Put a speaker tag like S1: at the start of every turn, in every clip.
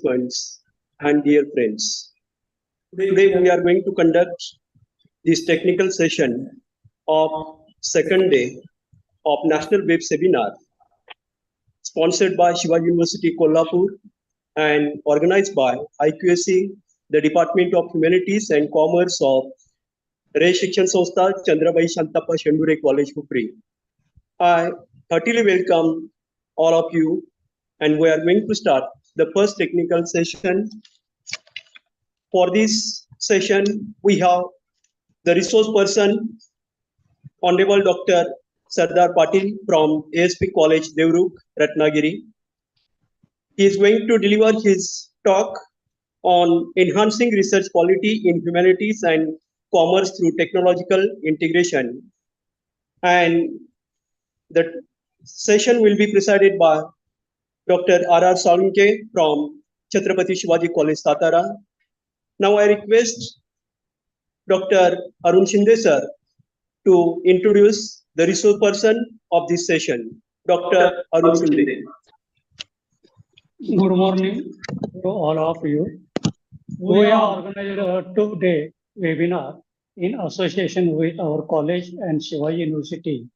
S1: participants, and dear friends. Today we are going to conduct this technical session of second day of National Web Seminar sponsored by Shiva University Kolhapur and organized by IQSC, the Department of Humanities and Commerce of Shikshan Sanstha, Chandrabai-Shantappa, Shendure College, Hupari. I heartily welcome all of you, and we are going to start the first technical session. For this session, we have the resource person, Honorable Dr. Sardar Patil from ASP College, Devruk, Ratnagiri. He is going to deliver his talk on enhancing research quality in humanities and commerce through technological integration. And the session will be presided by Dr. R.R. Salunkhe from Chhatrapati Shivaji College, Satara. Now I request Dr. Arun Shinde sir to introduce the resource person of this session, Dr. Arun Shinde.
S2: Good morning to all of you. We have organized a two-day webinar in association with our college and Shiva University,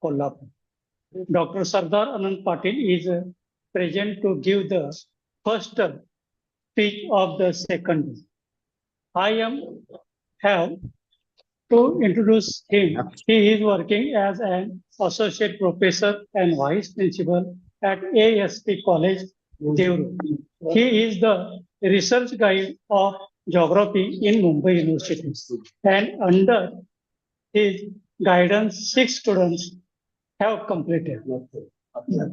S2: Kolhapur. Dr. Sardar Anand Patil is present to give the first speech of the second. I have to introduce him. He is working as an associate professor and vice principal at ASP College, Devruk. He is the research guide of geography in Mumbai University, and under his guidance, 6 students have completed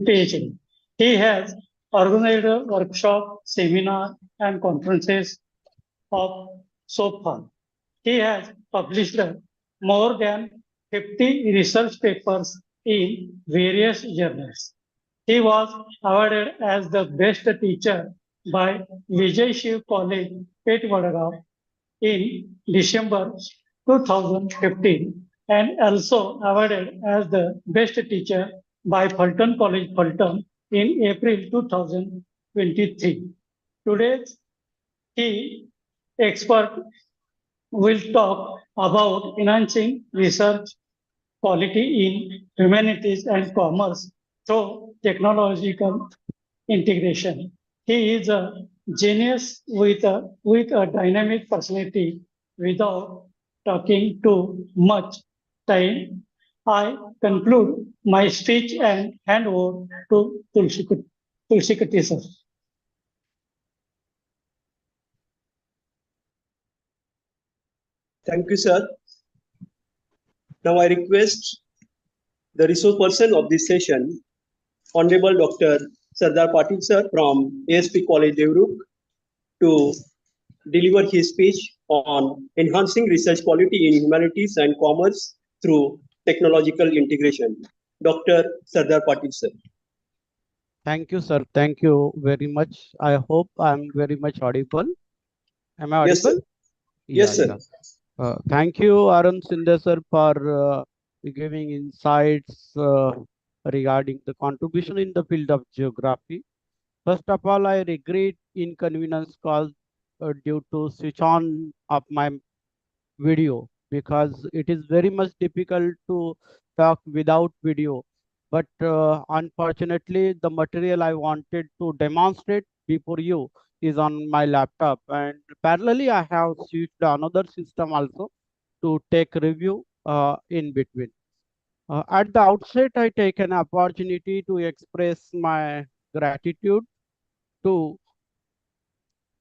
S2: PhD. He has organized a workshop, seminar, and conferences of so far. He has published more than 50 research papers in various journals. He was awarded as the best teacher by Vijay Shiv College, Pet Vadagaon in December 2015 and also awarded as the best teacher by Fulton College, Fulton in April 2023. Today's key expert will talk about enhancing research quality in humanities and commerce through technological integration. He is a genius with a dynamic personality. Without talking too much time, I conclude my speech and hand over to Tulsikati sir.
S1: Thank you, sir. Now I request the resource person of this session, Honorable Dr. Sardar Patil sir from ASP College, Devruk, to deliver his speech on enhancing research quality in humanities and commerce through technological integration. Dr. Sardar Patil sir.
S3: Thank you, sir. Thank you very much. I hope I'm very much audible. Am I audible?
S1: Yes, sir. Yes, sir.
S3: Thank you, Arun Shinde sir, for giving insights regarding the contribution in the field of geography. First of all, I regret inconvenience caused due to switch on of my video because it is very much difficult to talk without video. But unfortunately, the material I wanted to demonstrate before you is on my laptop, and parallelly I have switched another system also to take review in between. At the outset, I take an opportunity to express my gratitude to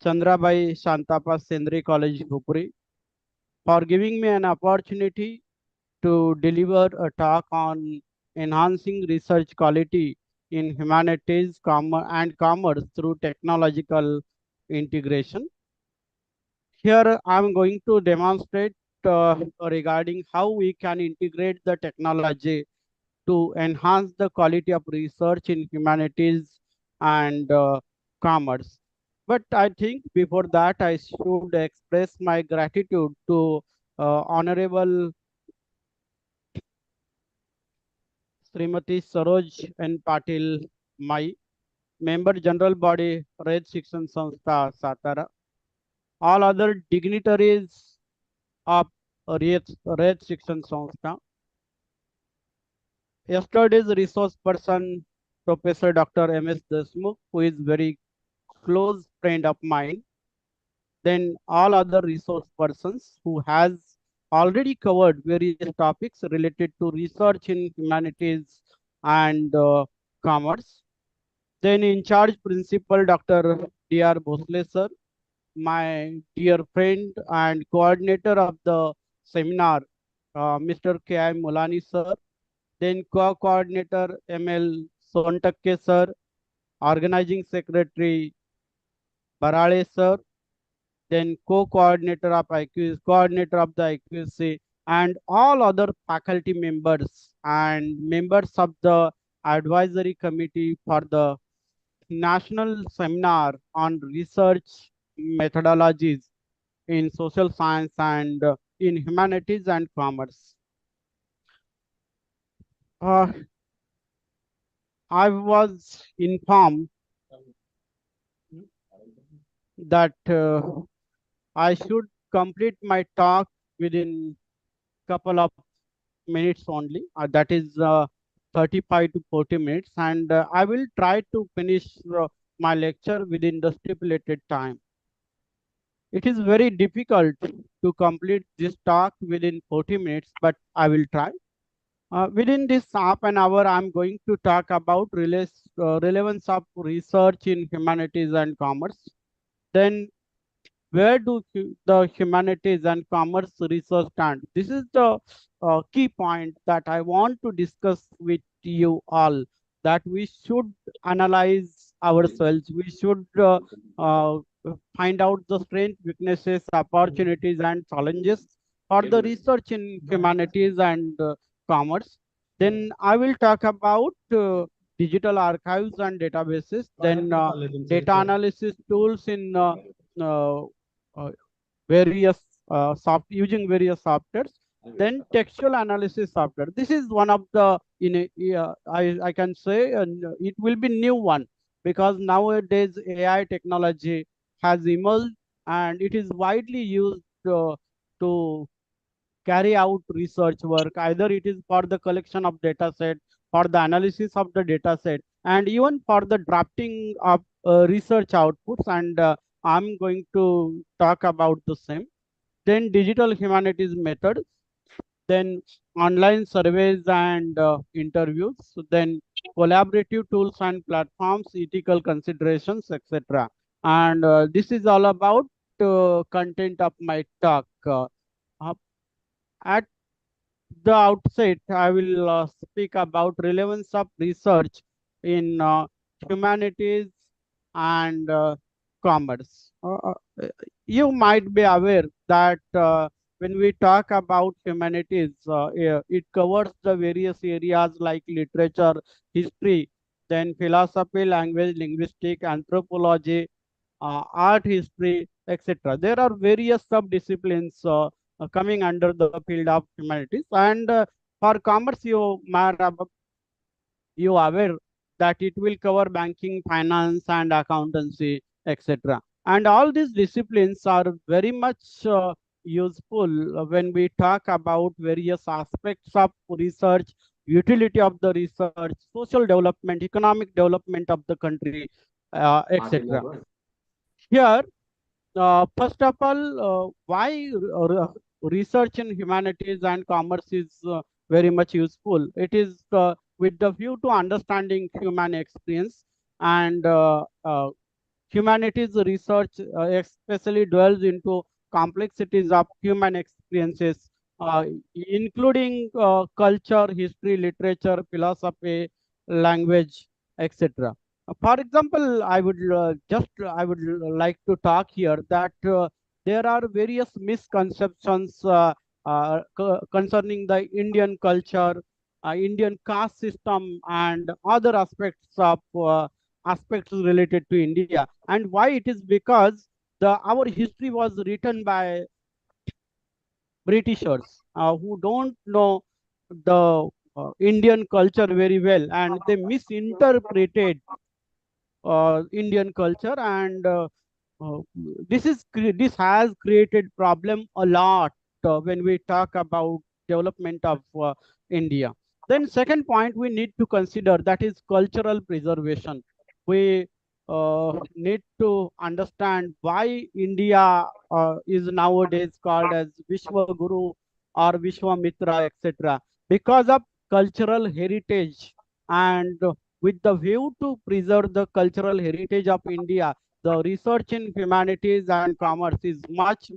S3: Chandrabai-Shantappa Sendri College, Hupari, for giving me an opportunity to deliver a talk on enhancing research quality in humanities and commerce through technological integration. Here I am going to demonstrate regarding how we can integrate the technology to enhance the quality of research in humanities and commerce. But I think before that, I should express my gratitude to Honorable Srimati Saroj and Patil Mai Member General Body, Rayat Shikshan Sanstha, Satara. All other dignitaries of Rayat Shikshan Sanstha. Yesterday's resource person, Professor Dr. M.S. Desmukh, who is very close friend of mine. Then all other resource persons who has already covered various topics related to research in humanities and commerce. Then in charge principal Dr. D.R. Bhosle sir, my dear friend and coordinator of the seminar, Mr. K.I. Mulani sir, then co-coordinator M.L. Sontakke sir, organizing secretary Barale sir, then coordinator of the IQC, and all other faculty members and members of the advisory committee for the national seminar on research methodologies in social science and in humanities and commerce. Uh, I was informed that I should complete my talk within couple of minutes only. That is 35 to 40 minutes, and I will try to finish my lecture within the stipulated time. It is very difficult to complete this talk within 40 minutes, but I will try. Within this half an hour, I'm going to talk about relevance of research in humanities and commerce. Then where do the humanities and commerce research stand? This is the key point that I want to discuss with you all, that we should analyze ourselves. We should uh, find out the strengths, weaknesses, opportunities, and challenges for the research in humanities and commerce. Then I will talk about digital archives and databases, then data analysis tools in uh, uh, various using various softwares, then textual analysis software. This is one of the I can say it will be new one, because nowadays AI technology has emerged and it is widely used to carry out research work. Either it is for the collection of data set, for the analysis of the data set, and even for the drafting of research outputs. And I'm going to talk about the same. Then digital humanities methods, then online surveys and interviews, then collaborative tools and platforms, ethical considerations, etc. And this is all about content of my talk. Uh, at the outset, I will speak about relevance of research in humanities and commerce. You might be aware that when we talk about humanities, it covers the various areas like literature, history, then philosophy, language, linguistics, anthropology, art history, etc. There are various sub-disciplines coming under the field of humanities. And for commerce, you aware that it will cover banking, finance, and accountancy, etc. And all these disciplines are very much useful when we talk about various aspects of research, utility of the research, social development, economic development of the country, etc. Here, first of all, why research in humanities and commerce is very much useful? It is with the view to understanding human experience, and humanities research especially dwells into complexities of human experiences, including culture, history, literature, philosophy, language, etc. For example, I would like to talk here that there are various misconceptions concerning the Indian culture, Indian caste system, and other aspects related to India. And why it is? Because the our history was written by Britishers who don't know the Indian culture very well, and they misinterpreted Indian culture, and uh, this has created problem a lot when we talk about development of India. Then second point we need to consider, that is cultural preservation. We need to understand why India is nowadays called as Vishwa Guru or Vishwamitra, etc. Because of cultural heritage, and with the view to preserve the cultural heritage of India, the research in humanities and commerce is much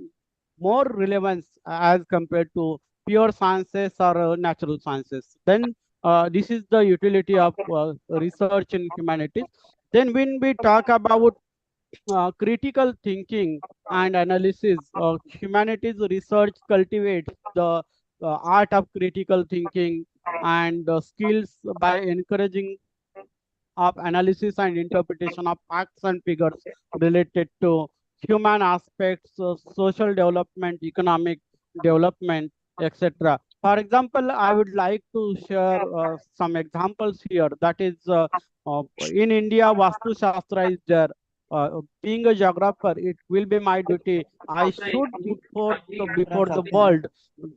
S3: more relevant as compared to pure sciences or natural sciences. Then this is the utility of research in humanities. Then when we talk about critical thinking and analysis, humanities research cultivates the art of critical thinking and skills by encouraging of analysis and interpretation of facts and figures related to human aspects, social development, economic development, etc. For example, I would like to share some examples here. That is, in India, Vastu Shastra is there. Being a geographer, it will be my duty. I should put forth before the world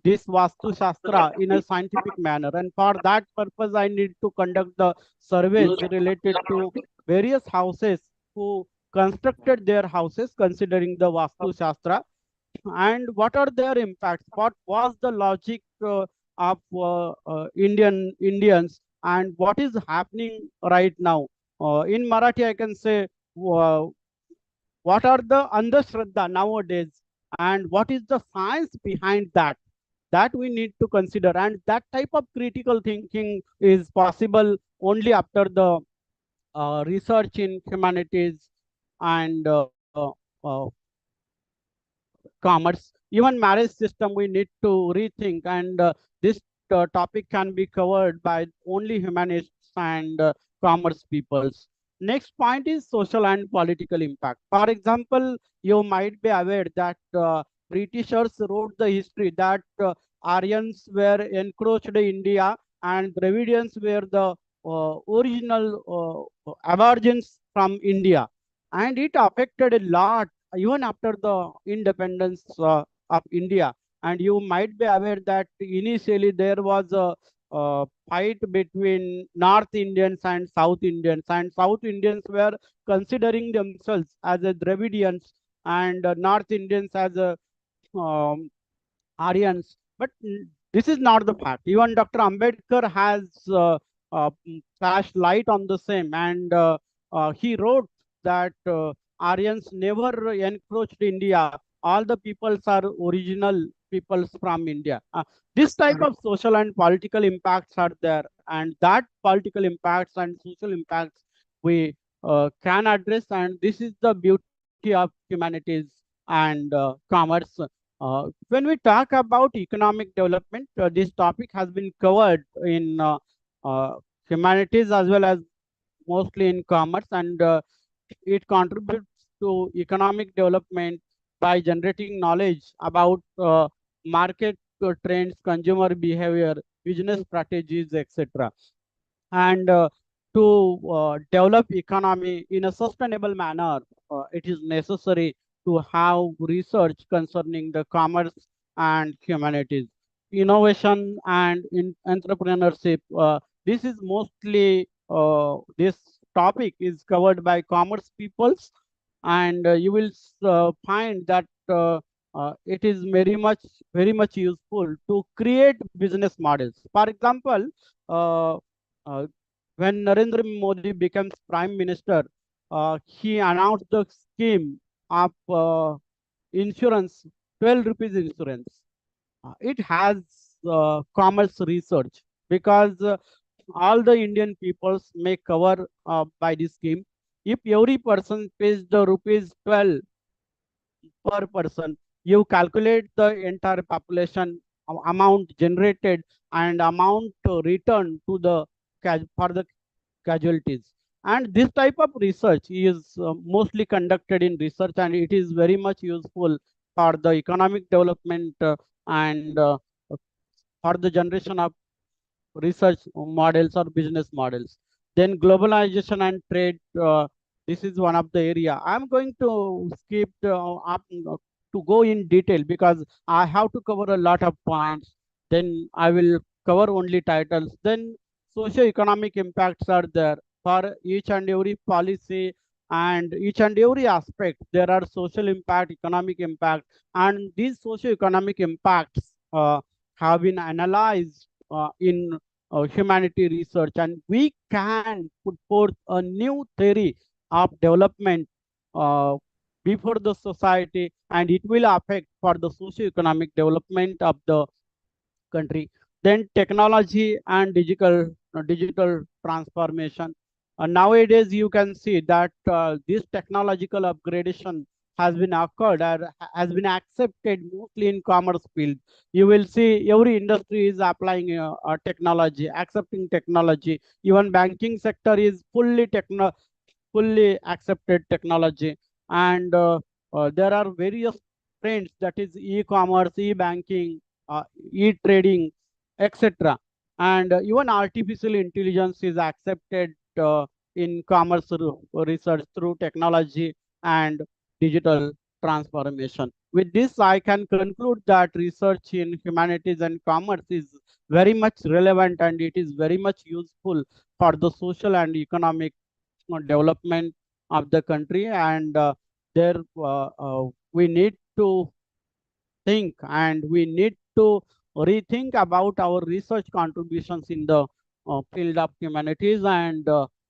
S3: this Vastu Shastra in a scientific manner. And for that purpose, I need to conduct the surveys related to various houses who constructed their houses considering the Vastu Shastra, and what are their impacts, what was the logic of Indians, and what is happening right now. In Marathi, I can say what are the andhashraddha nowadays, and what is the science behind that. That we need to consider, and that type of critical thinking is possible only after the research in humanities and commerce. Even marriage system we need to rethink, and this topic can be covered by only humanists and commerce peoples. Next point is social and political impact. For example, you might be aware that Britishers wrote the history that Aryans were encroached India and Dravidians were the original aborigines from India, and it affected a lot even after the independence of India. And you might be aware that initially there was a fight between North Indians and South Indians were considering themselves as a Dravidians, and North Indians as a um, Aryans. But this is not the fact. Even Dr. Ambedkar has flashed light on the same, and he wrote that Aryans never encroached India. All the peoples are original peoples from India. This type of social and political impacts are there, and that political impacts and social impacts we can address, and this is the beauty of humanities and commerce. When we talk about economic development, this topic has been covered in humanities as well as mostly in commerce, and it contributes to economic development by generating knowledge about market trends, consumer behavior, business strategies, etc. And to develop economy in a sustainable manner, it is necessary to have research concerning the commerce and humanities, innovation and in entrepreneurship. This is mostly this topic is covered by commerce peoples, and you will find that it is very much useful to create business models. For example, uh, uh, when Narendra Modi becomes prime minister, he announced the scheme of insurance, 12 rupees insurance. It has commerce research, because all the Indian peoples may cover by this scheme. If every person pays the rupees 12 per person, you calculate the entire population amount generated and amount returned to the for the casualties. And this type of research is mostly conducted in research, and it is very much useful for the economic development and for the generation of research models or business models. Then globalization and trade. This is one of the area. I'm going to skip up to go in detail because I have to cover a lot of points. Then I will cover only titles. Then socio-economic impacts are there for each and every policy and each and every aspect. There are social impact, economic impact, and these socio-economic impacts have been analyzed in humanity research, and we can put forth a new theory of development uh, before the society, and it will affect for the socio-economic development of the country. Then technology and digital transformation. Nowadays, you can see that this technological upgradation has been occurred or has been accepted mostly in commerce field. You will see every industry is applying technology, accepting technology. Even banking sector is fully accepted technology, and there are various trends, that is e-commerce, e-banking, e-trading, etc. And even artificial intelligence is accepted in commerce research through technology and digital transformation. With this, I can conclude that research in humanities and commerce is very much relevant, and it is very much useful for the social and economic development of the country. And there we need to think, and we need to rethink about our research contributions in the field of humanities and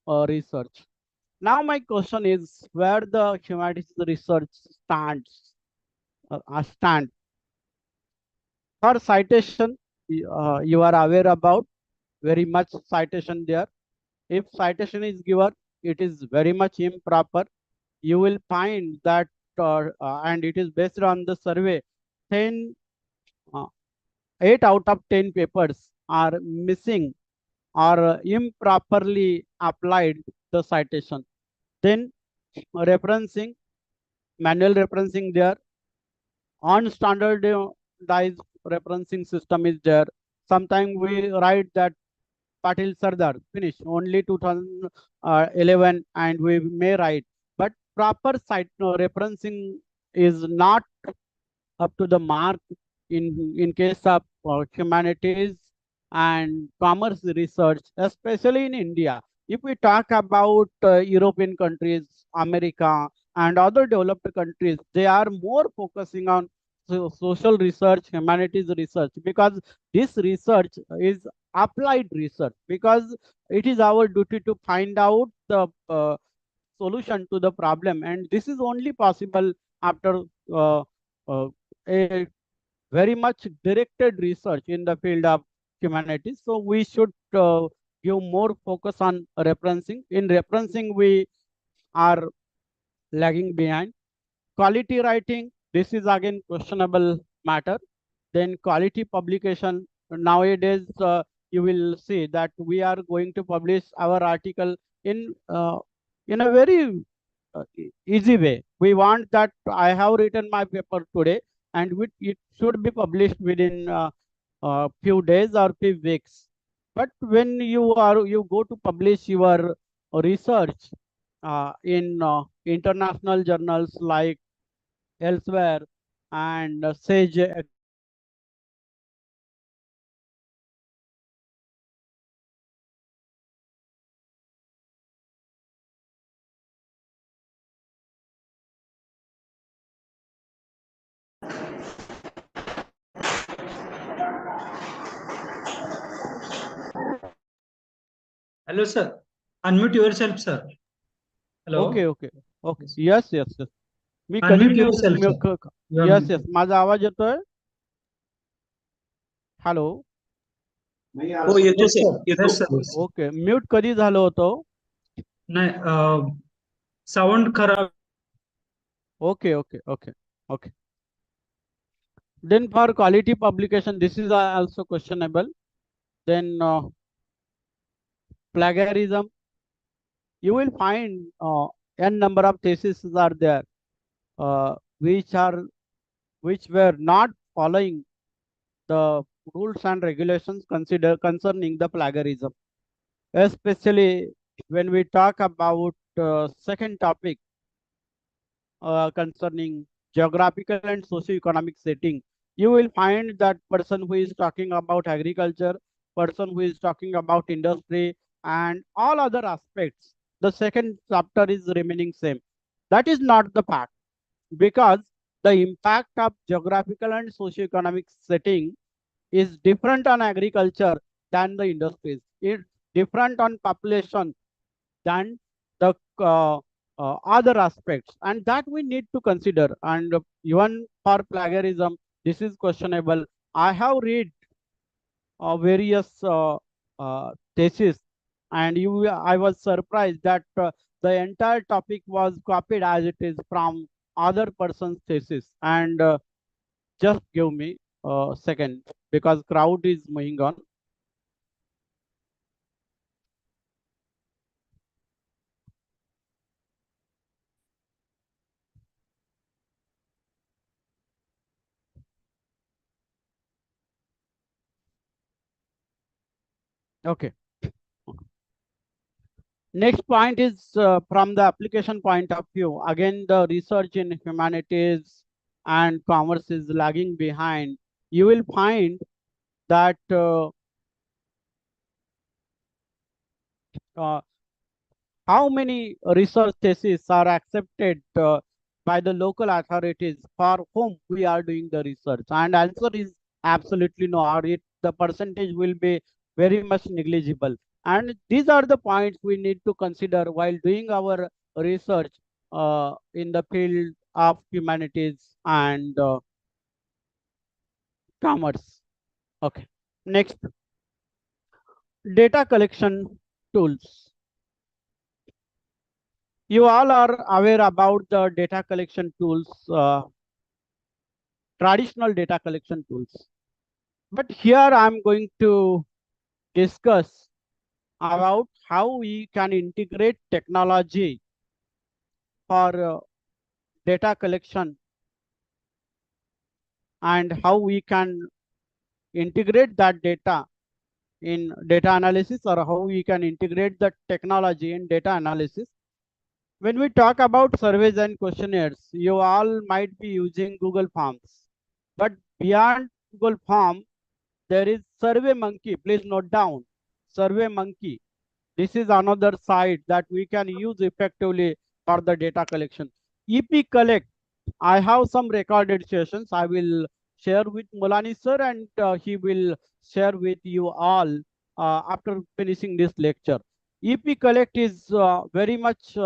S3: research. Now my question is, where the humanities research stand for citation. You are aware about very much citation there. If citation is given, it is very much improper. You will find that, and it is based on the survey, 10, uh, 8 out of 10 papers are missing or improperly applied the citation. Then referencing, manual referencing there, unstandardized referencing system is there. Sometimes we write that Patil Sardar, finish, only 2011, and we may write. But proper site referencing is not up to the mark in case of humanities and commerce research, especially in India. If we talk about European countries, America, and other developed countries, they are more focusing on social research, humanities research, because this research is applied research, because it is our duty to find out the solution to the problem, and this is only possible after uh, a very much directed research in the field of humanities. So we should give more focus on referencing. In referencing, we are lagging behind. Quality writing, this is again questionable matter. Then quality publication, nowadays you will see that we are going to publish our article in a very easy way. We want that I have written my paper today, and it should be published within few days or few weeks. But when you go to publish your research in international journals like elsewhere, and Sage,
S4: Hello, sir. Unmute yourself, sir. Hello.
S3: okay. Yes. Me
S4: Unmute
S3: कधी
S4: yourself, sir. You are
S3: yes
S4: muted.
S3: माझा आवाज येतोय. Hello.
S1: हो येतो
S4: Yes,
S1: sir,
S4: sir.
S1: येतो.
S4: Yes, sir. Yes.
S3: Okay, mute कधी झालं होतं.
S4: नाही, साऊंड खराब.
S3: Okay. Then for quality publication, this is also questionable. Then plagiarism, you will find n number of theses are there uh, which are which were not following the rules and regulations concerning the plagiarism, especially when we talk about second topic concerning geographical and socio-economic setting, you will find that person who is talking about agriculture, person who is talking about industry and all other aspects. The second chapter is remaining same. That is not the fact, because the impact of geographical and socio-economic setting is different on agriculture than the industries. It's different on population than the other aspects, and that we need to consider. And even for plagiarism, this is questionable. I have read various theses, and I was surprised that the entire topic was copied as it is from other person's thesis. And just give me a second, because crowd is moving on. Okay. Next point is from the application point of view. Again, the research in humanities and commerce is lagging behind. You will find that how many research theses are accepted by the local authorities for whom we are doing the research? And answer is absolutely no, or the percentage will be very much negligible. And these are the points we need to consider while doing our research in the field of humanities and commerce. Okay. Next, data collection tools. You all are aware about the data collection tools, traditional data collection tools. But here I'm going to discuss about how we can integrate technology for data collection, and how we can integrate that data in data analysis, or how we can integrate the technology in data analysis. When we talk about surveys and questionnaires, you all might be using Google Forms. But beyond Google Form, there is Survey Monkey. Please note down, Survey Monkey. This is another site that we can use effectively for the data collection. EP Collect, I have some recorded sessions. I will share with Mulani sir, and he will share with you all after finishing this lecture. EP Collect is very much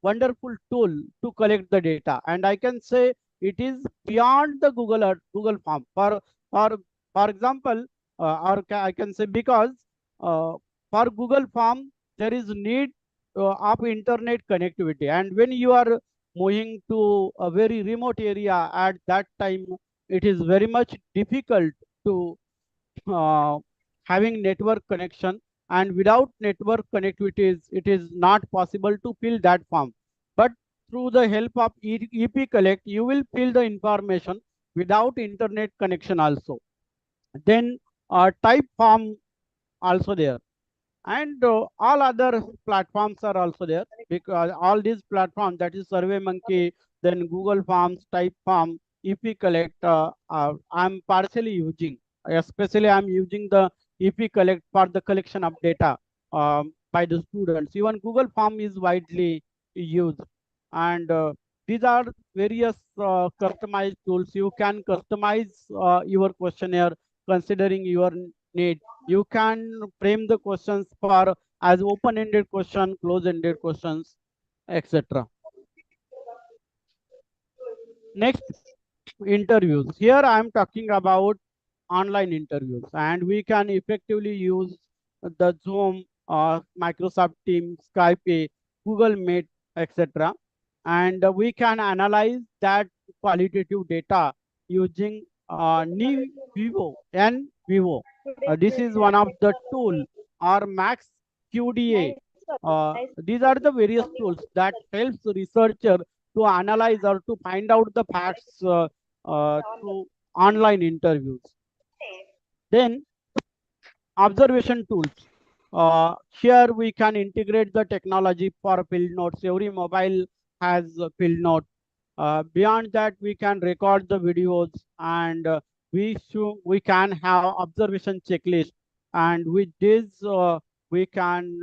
S3: wonderful tool to collect the data, and I can say it is beyond the Google Form. For example, I can say, because for Google Form there is need of internet connectivity, and when you are moving to a very remote area at that time, it is very much difficult to uh, having network connection, and without network connectivity it is not possible to fill that form. But through the help of EP Collect, you will fill the information without internet connection also. Then type form also there, and all other platforms are also there, because all these platforms, that is Survey Monkey, then Google Forms, Type Form, EP Collect, I'm partially using. Especially I'm using the EP Collect for the collection of data by the students. Even Google Form is widely used, and these are various customized tools. You can customize your questionnaire considering your need. You can frame the questions for as open-ended question, close-ended questions, etc. Next, interviews. Here I am talking about online interviews, and we can effectively use the Zoom, Microsoft Teams, Skype, Google Meet, etc. And we can analyze that qualitative data using NVivo and Vivo. This is one of the tool, or Max QDA. These are the various tools that helps researcher to analyze or to find out the facts through online interviews. Then observation tools. Here we can integrate the technology for field notes. Every mobile has a field note. Beyond that, we can record the videos, and we can have observation checklist. And with this, we can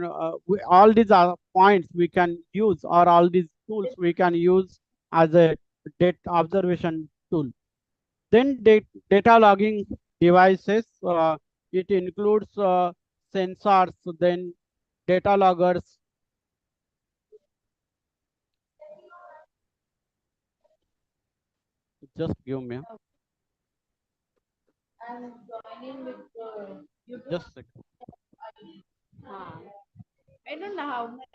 S3: all these are points we can use, or all these tools we can use as a data observation tool. Then data logging devices. It includes sensors, then data loggers. Just give me.
S5: I'm joining with YouTube.
S3: Just a second.
S5: I don't know how much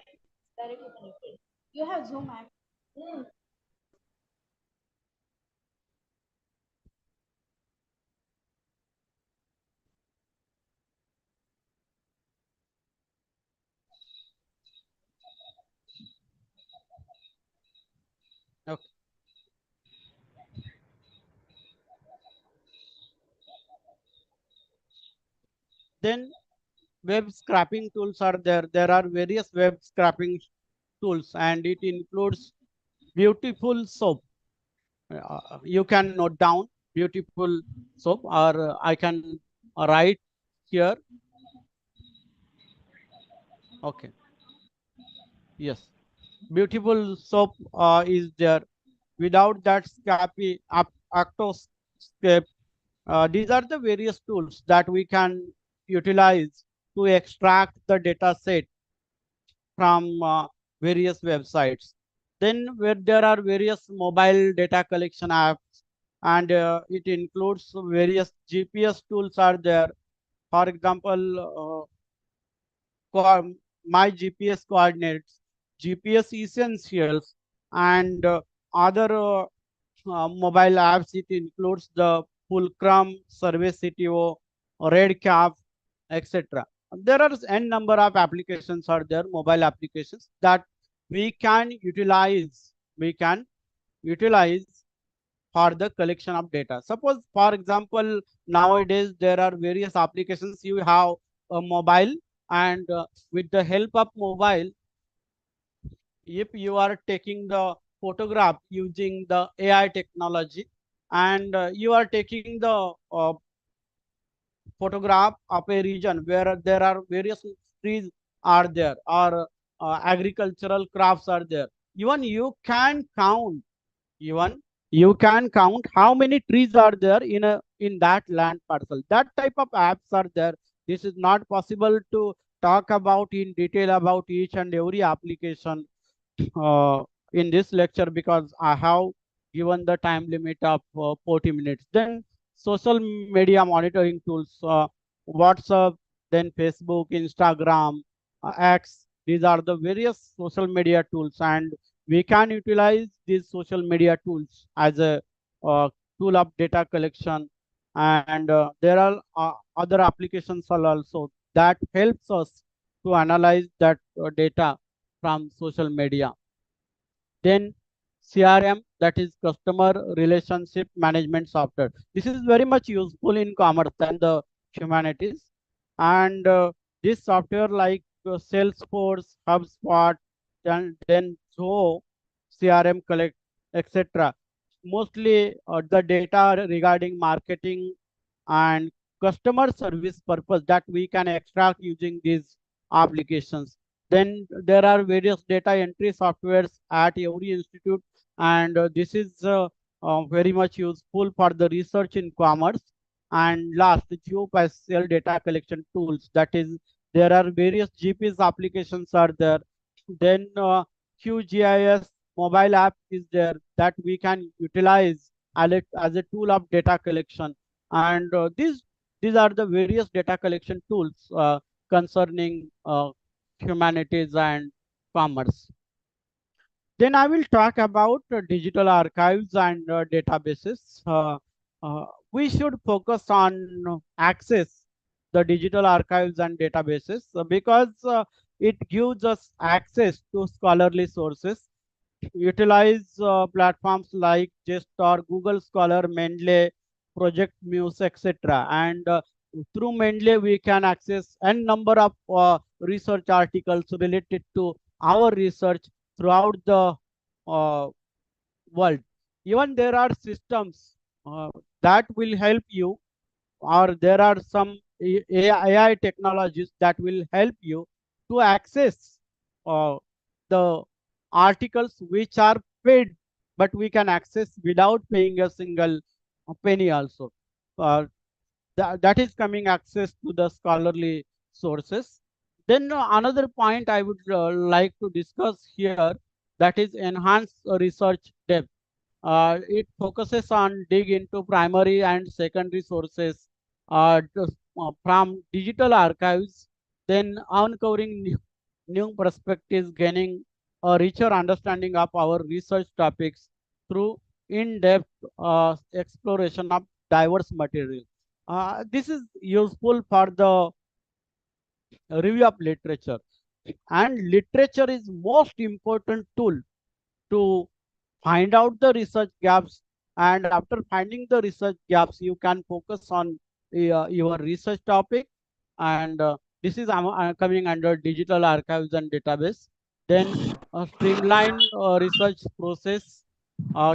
S5: directly connected. You have Zoom app.
S3: Okay. Then web scraping tools are there. There are various web scraping tools, and it includes beautiful soap. You can note down beautiful soap, or I can write here. Okay. Yes. Beautiful soap is there. Without that scapy, Octoscape, these are the various tools that we can utilize to extract the data set from various websites. Then where there are various mobile data collection apps, and it includes various GPS tools are there. For example, my GPS coordinates, GPS essentials, and other mobile apps. It includes the Fulcrum, Survey CTO, Redcap, etc. There are n number of applications are there, mobile applications that we can utilize. We can utilize for the collection of data. Suppose, for example, nowadays there are various applications. You have a mobile, and with the help of mobile, if you are taking the photograph using the AI technology, and you are taking the photograph of a region where there are various trees are there, or agricultural crops are there, even you can count how many trees are there in that land parcel. That type of apps are there. This is not possible to talk about in detail about each and every application in this lecture, because I have given the time limit of 40 minutes. Then social media monitoring tools, WhatsApp, then Facebook, Instagram, X. These are the various social media tools, and we can utilize these social media tools as a tool of data collection. And there are other applications are also that helps us to analyze that data from social media. Then CRM, that is customer relationship management software. This is very much useful in commerce and the humanities. And this software like Salesforce, HubSpot, and then Zoho, CRM collect, etc. Mostly the data regarding marketing and customer service purpose that we can extract using these applications. Then there are various data entry softwares at every institute, and this is very much useful for the research in commerce. And last, geospatial data collection tools. That is, there are various GPS applications are there. Then QGIS mobile app is there that we can utilize as a tool of data collection. And these are the various data collection tools concerning humanities and commerce. Then I will talk about digital archives and databases. We should focus on access the digital archives and databases because it gives us access to scholarly sources. Utilize platforms like Just or Google Scholar, Mendeley, Project Muse, etc. And through Mendeley we can access n number of research articles related to our research throughout the uh, world. Even there are systems that will help you, or there are some AI technologies that will help you to access uh, the articles which are paid, but we can access without paying a single penny also. Uh, that is coming access to the scholarly sources. Then another point I would like to discuss here, that is enhanced research depth. It focuses on dig into primary and secondary sources from digital archives, then uncovering new perspectives, gaining a richer understanding of our research topics through in-depth exploration of diverse material. This is useful for the review of literature, and literature is most important tool to find out the research gaps, and after finding the research gaps you can focus on your research topic, and this is coming under digital archives and database. Then streamline research process.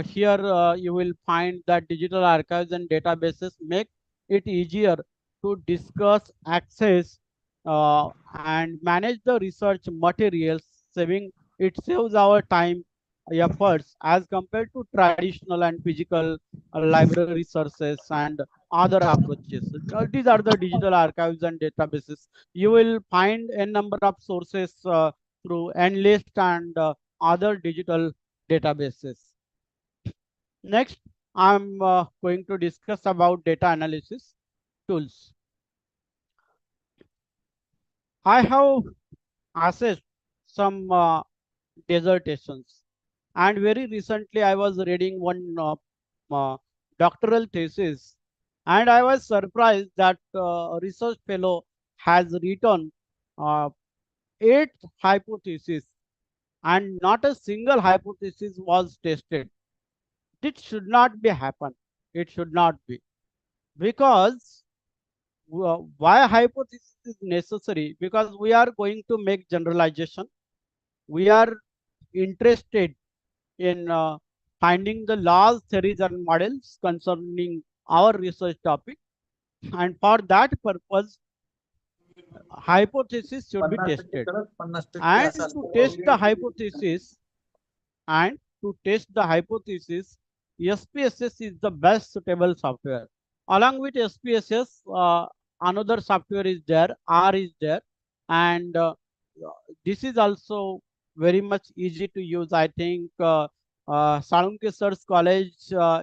S3: Here you will find that digital archives and databases make it easier to discuss, access, and manage the research materials, saving it saves our time, efforts as compared to traditional and physical library resources and other approaches. These are the digital archives and databases. You will find a number of sources through NList and other digital databases. Next, I'm going to discuss about data analysis tools. I have assessed some dissertations, and very recently I was reading one doctoral thesis, and I was surprised that a research fellow has written uh, 8 hypotheses, and not a single hypothesis was tested. It should not be happen. It should not be, because why hypothesis is necessary? Because we are going to make generalization. We are interested in finding the laws, theories, and models concerning our research topic. And for that purpose, hypothesis should be tested. And to test the hypothesis, and to test the hypothesis, SPSS is the best suitable software. Along with SPSS, another software is there, R is there, and this is also very much easy to use. I think Salunke Sir's college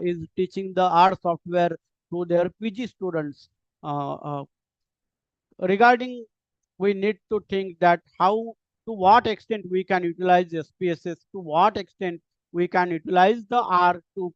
S3: is teaching the R software to their PG students. Regarding, we need to think that how, to what extent we can utilize SPSS, to what extent we can utilize the R to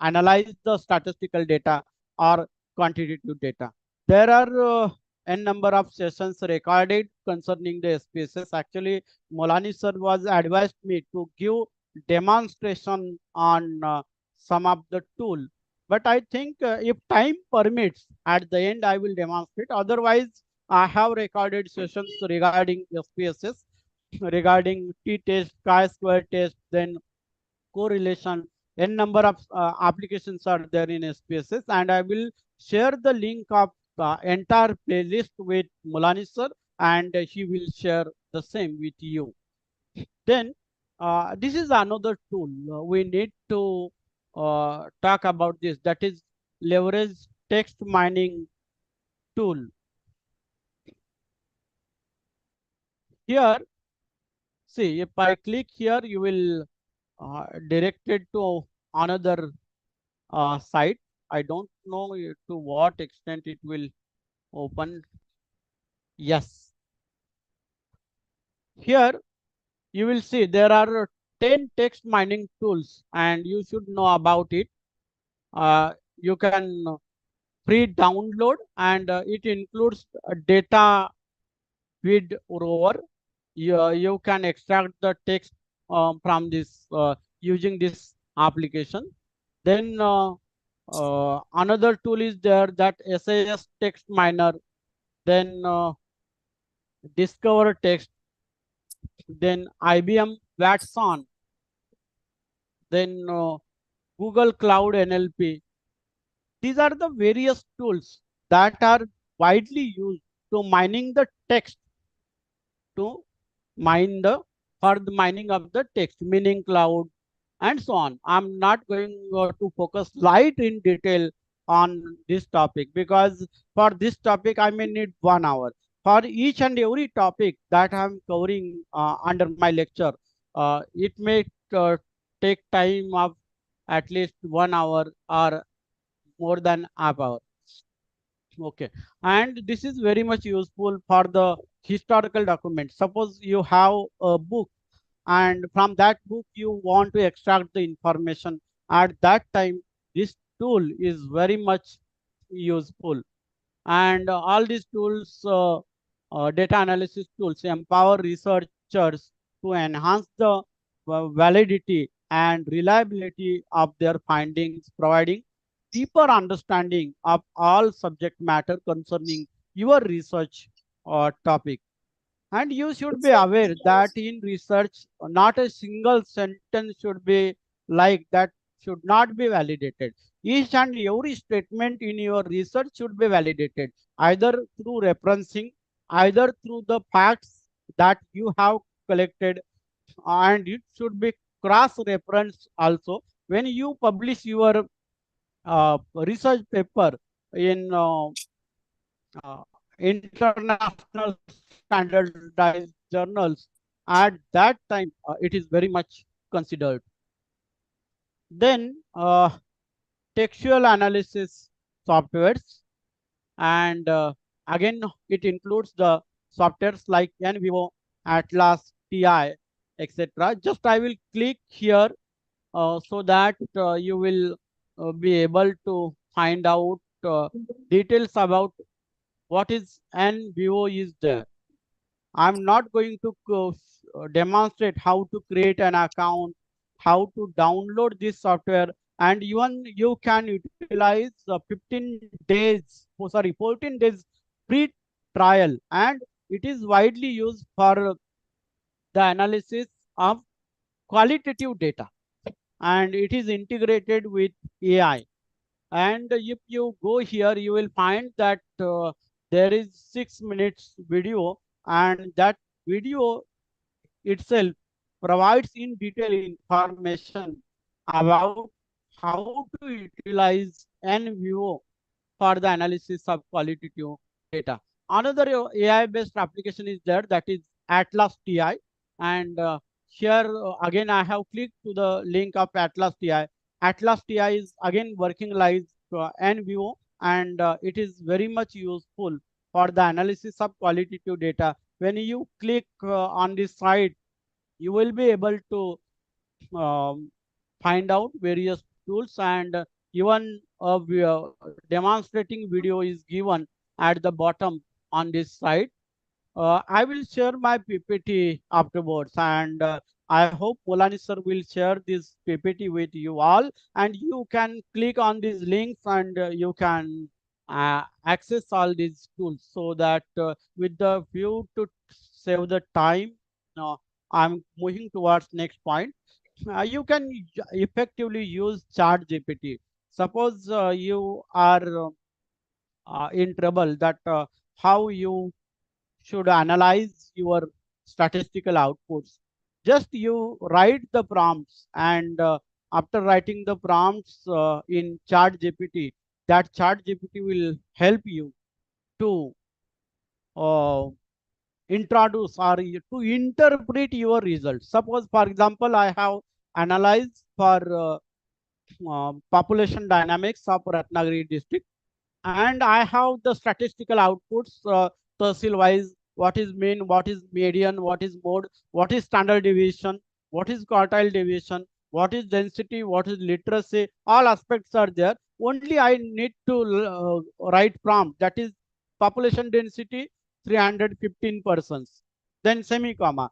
S3: analyze the statistical data or quantitative data. There are n number of sessions recorded concerning the SPSS. Actually, Molani sir was advised me to give demonstration on some of the tool, but I think if time permits, at the end I will demonstrate. Otherwise, I have recorded sessions regarding SPSS, regarding t-test, chi-square test, then correlation. N number of applications are there in SPSS, and I will share the link of the entire playlist with Mulani sir, and he will share the same with you. Then this is another tool we need to talk about this, that is leverage text mining tool. Here, see, if I click here, you will directed to another site. I don't know to what extent it will open. Yes. Here you will see there are 10 text mining tools, and you should know about it. You can free download, and it includes a data feed rover. You can extract the text from this using this application. Then Another tool is there, that SAS text miner, then discover text, then IBM Watson, then Google Cloud NLP. These are the various tools that are widely used to mining the text, to mine the for the mining of the text, meaning cloud, and so on. I'm not going to focus light in detail on this topic, because for this topic I may need 1 hour. For each and every topic that I'm covering under my lecture, it may take time of at least 1 hour or more than half hour. Okay, and this is very much useful for the historical documents. Suppose you have a book, and from that book you want to extract the information. At that time, this tool is very much useful. And all these tools, data analysis tools, empower researchers to enhance the validity and reliability of their findings, providing deeper understanding of all subject matter concerning your research topic. And you should be aware that in research, not a single sentence should be like that, should not be validated. Each and every statement in your research should be validated, either through referencing, either through the facts that you have collected, and it should be cross-referenced also. When you publish your research paper in international standardized journals, at that time it is very much considered. Then textual analysis softwares, and again it includes the softwares like NVO, Atlas, TI, etc. Just I will click here so that you will be able to find out details about what is NVO is there. I'm not going to demonstrate how to create an account, how to download this software, and even you can utilize 15 days, 14 days free trial, and it is widely used for the analysis of qualitative data, and it is integrated with AI. And if you go here, you will find that there is 6 minutes video, and that video itself provides in detail information about how to utilize NVO for the analysis of qualitative data. Another AI-based application is there, that is Atlas TI. And here again, I have clicked to the link of Atlas TI. Atlas TI is again working like NVO, and it is very much useful for the analysis of qualitative data. When you click on this site, you will be able to find out various tools, and even a demonstrating video is given at the bottom on this site. I will share my PPT afterwards, and I hope Molani sir will share this PPT with you all, and you can click on these links, and you can access all these tools, so that with the view to save the time, uh, I'm moving towards next point. You can effectively use Chat GPT. Suppose you are in trouble that how you should analyze your statistical outputs. Just you write the prompts, and after writing the prompts in Chat GPT, that Chat GPT will help you to uh, introduce or to interpret your results. Suppose, for example, I have analyzed for population dynamics of Ratnagiri district, and I have the statistical outputs tehsil wise, what is mean, what is median, what is mode, what is standard deviation, what is quartile deviation, what is density, what is literacy, all aspects are there. Only I need to write prompt, that is population density 315 persons, then semi comma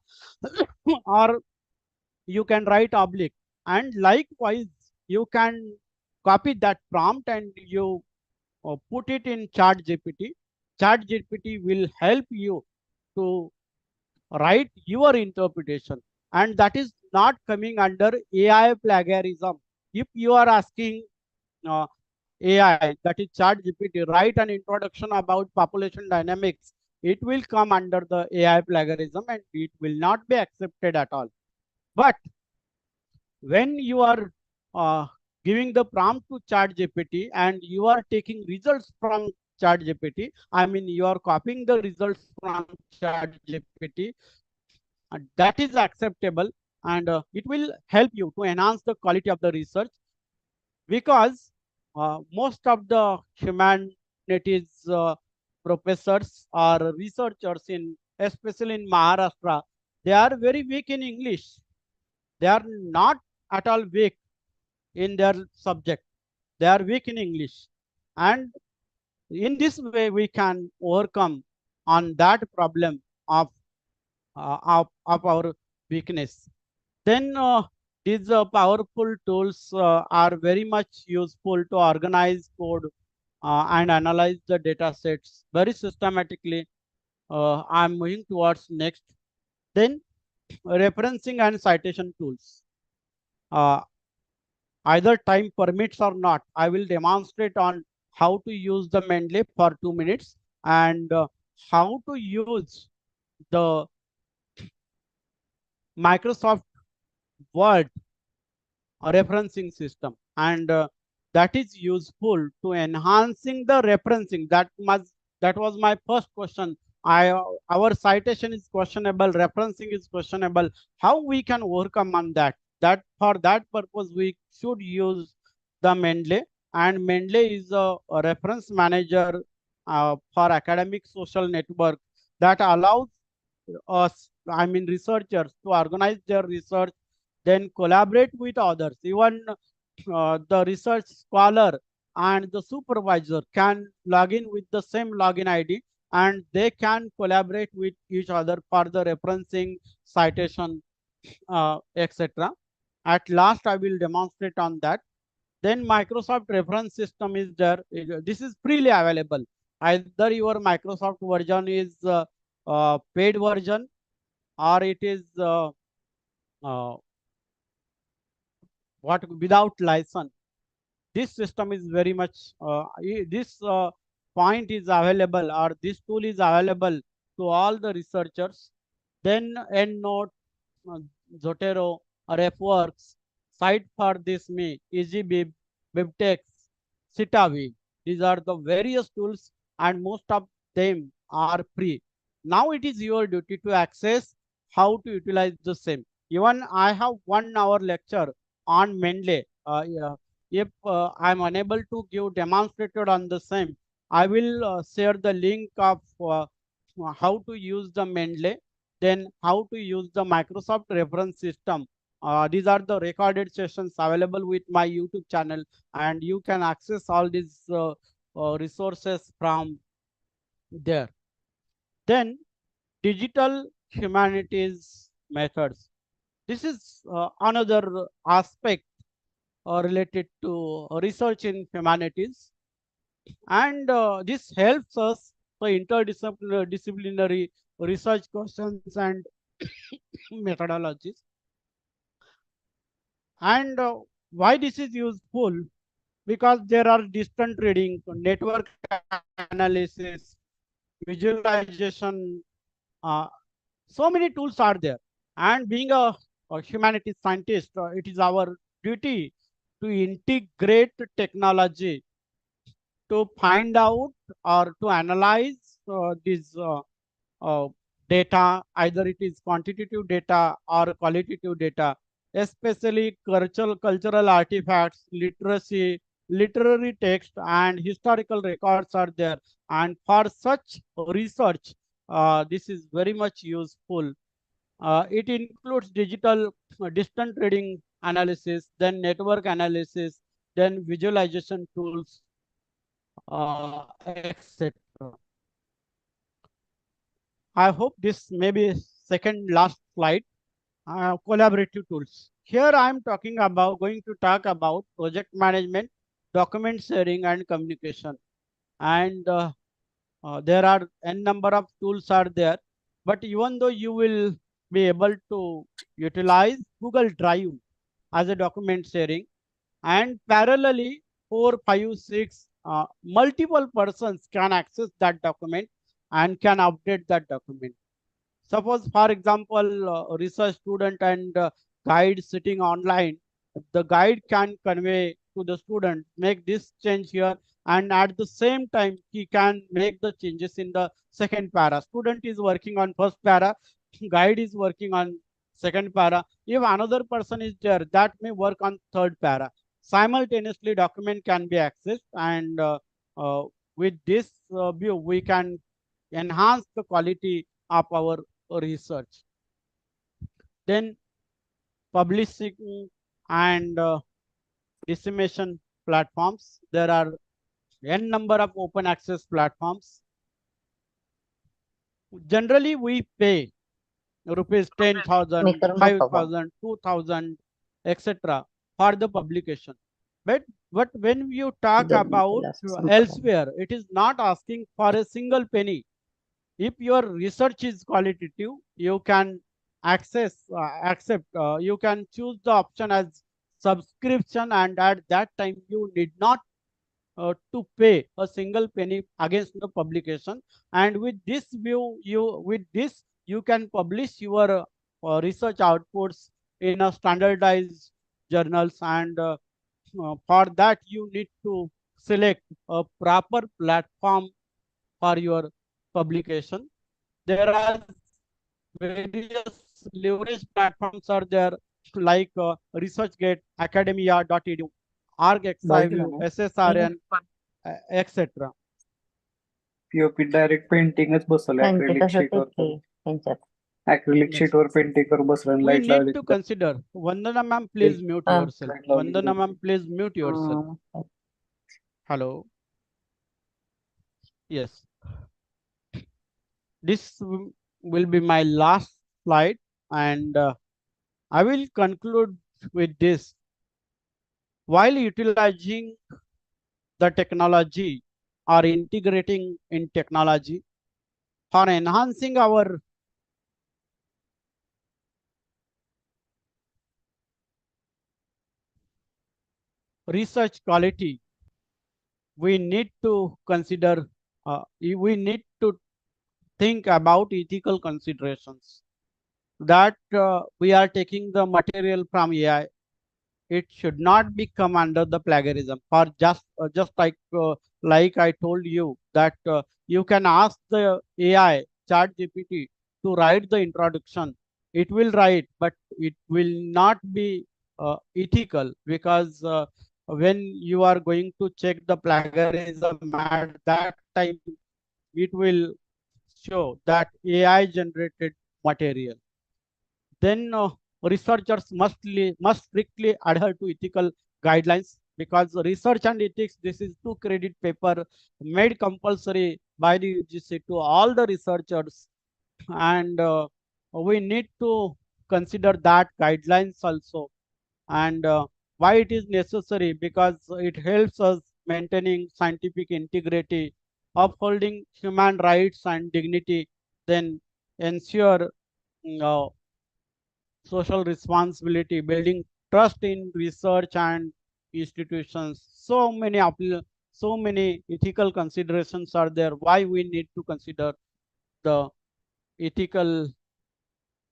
S3: or you can write oblique, and likewise you can copy that prompt and you put it in ChatGPT. ChatGPT will help you to write your interpretation, and that is not coming under AI plagiarism. If you are asking uh, AI, that is ChatGPT, write an introduction about population dynamics, it will come under the AI plagiarism and it will not be accepted at all. But when you are uh, giving the prompt to ChatGPT and you are taking results from ChatGPT, I mean you are copying the results from ChatGPT, that is acceptable, and it will help you to enhance the quality of the research, because most of the humanities professors or researchers in, especially in Maharashtra, they are very weak in English. They are not at all weak in their subject. They are weak in English. And in this way, we can overcome on that problem of our weakness. Then these powerful tools are very much useful to organize code and analyze the data sets very systematically. I'm moving towards next. Then referencing and citation tools. Uh, Either time permits or not, I will demonstrate on how to use the Mendeley for 2 minutes, and how to use the Microsoft Word referencing system, and that is useful to enhancing the referencing. That was my first question. Our citation is questionable, referencing is questionable. How we can overcome on that? That for that purpose we should use the Mendeley, and Mendeley is a reference manager for academic social network that allows us, I mean researchers, to organize their research, then collaborate with others. Even the research scholar and the supervisor can log in with the same login ID, and they can collaborate with each other for the referencing, citation, etc. At last, I will demonstrate on that. Then Microsoft reference system is there. This is freely available. Either your Microsoft version is paid version, or it is uh, what without license. This system is very much this point is available, or this tool is available to all the researchers. Then EndNote, uh, Zotero, RefWorks, Site for This Me, EasyBib, BibTeX, Citavi. These are the various tools, and most of them are free. Now it is your duty to access how to utilize the same. Even I have 1 hour lecture on Mendeley. Yeah, if I'm unable to give demonstrated on the same, I will share the link of how to use the Mendeley, then how to use the Microsoft reference system. These are the recorded sessions available with my YouTube channel, and you can access all these resources from there. Then digital humanities methods. This is another aspect related to research in humanities, and this helps us for interdisciplinary research questions and methodologies. And why this is useful? Because there are distant reading, network analysis, visualization, uh, so many tools are there. And being a humanities scientist, it is our duty to integrate technology to find out or to analyze this uh, data, either it is quantitative data or qualitative data, especially cultural artifacts, literacy, literary text, and historical records are there. And for such research, this is very much useful. It includes digital distant reading analysis, then network analysis, then visualization tools, etc. I hope this may be second last slide. Collaborative tools. Here I am going to talk about project management document sharing and communication. And there are n number of tools are there, but even though you will be able to utilize Google Drive as a document sharing, and parallelly 4, 5, 6 multiple persons can access that document and can update that document. Suppose, for example, research student and guide sitting online, the guide can convey to the student, make this change here, and at the same time, he can make the changes in the second para. Student is working on first para, guide is working on second para. If another person is there, that may work on third para. Simultaneously, document can be accessed, and with this view, we can enhance the quality of our research. Then publishing and dissemination platforms. There are n number of open access platforms. Generally, we pay rupees 10,000, 5,000, 2,000, etc. for the publication. But when you talk about elsewhere, it is not asking for a single penny. If your research is qualitative, you can accept, you can choose the option as subscription, and at that time you need not to pay a single penny against the publication. And with this view, you can publish your research outputs in a standardized journals, and for that you need to select a proper platform for your publication. There are various leverage platforms are there, like ResearchGate, academia.edu, ArcXIView, SSRN, etc.
S6: POP direct पेंटिंगच बसवलं acrylic sheet वर acrylic sheet वर painting कर बसवलं
S3: We
S6: light
S3: need
S6: लावली
S3: to consider. Vandana ma'am, please mute yourself.
S6: light लावली
S3: Vandana ma'am, please mute yourself. Hello. Yes. This will be my last slide, and I will conclude with this. While utilizing the technology or integrating in technology for enhancing our research quality, we need to consider, we need to think about ethical considerations, that we are taking the material from AI. It should not become under the plagiarism, or just like I told you that you can ask the AI chat GPT to write the introduction. It will write, but it will not be ethical, because when you are going to check the plagiarism, at that time it will show that AI generated material. Then researchers must strictly adhere to ethical guidelines, because research and ethics, this is 2 credit paper made compulsory by the UGC to all the researchers, and we need to consider that guidelines also. And why it is necessary? Because it helps us maintaining scientific integrity, upholding human rights and dignity, then ensure social responsibility, building trust in research and institutions. So many ethical considerations are there. Why we need to consider the ethical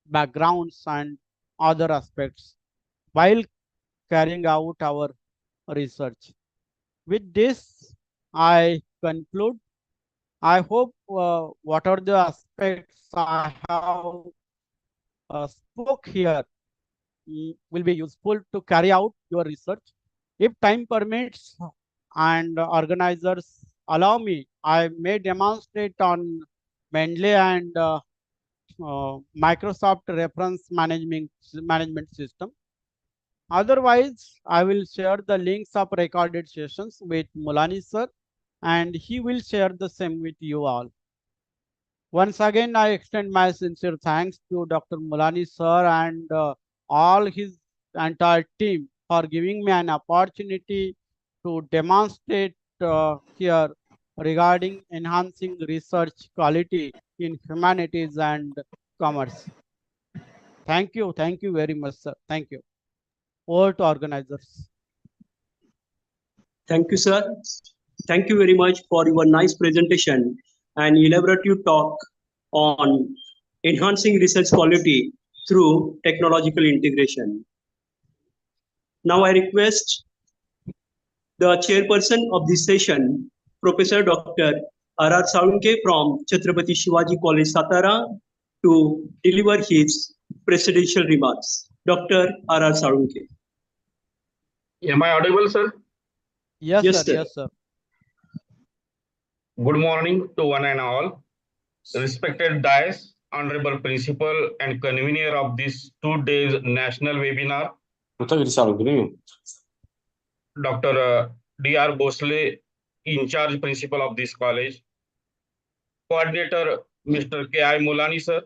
S3: backgrounds and other aspects while carrying out our research. With this, I conclude. I hope what are the aspects I have spoke here will be useful to carry out your research. If time permits and organizers allow me, I may demonstrate on Mendeley and Microsoft reference management system. Otherwise, I will share the links of recorded sessions with Mulani sir, and he will share the same with you all. Once again, I extend my sincere thanks to Dr. Mulani sir and all his entire team for giving me an opportunity to demonstrate here regarding enhancing research quality in humanities and commerce. Thank you very much, sir. Thank you. Over to organizers.
S1: Thank you, sir. Thank you very much for your nice presentation and elaborative talk on enhancing research quality through technological integration. Now I request the chairperson of this session, Professor Dr. R.R. Salunke from Chhatrapati Shivaji College, Satara, to deliver his presidential remarks. Dr. R.R. Salunke.
S7: Am I audible, sir?
S3: Yes,
S1: Yes,
S3: sir.
S1: sir.
S3: Yes, sir.
S7: Good morning to one and all. Respected dais, honorable principal and convener of this 2 days national webinar, Dr. D.R. Bosle, in charge principal of this college, coordinator Mr. K.I. Mulani, sir,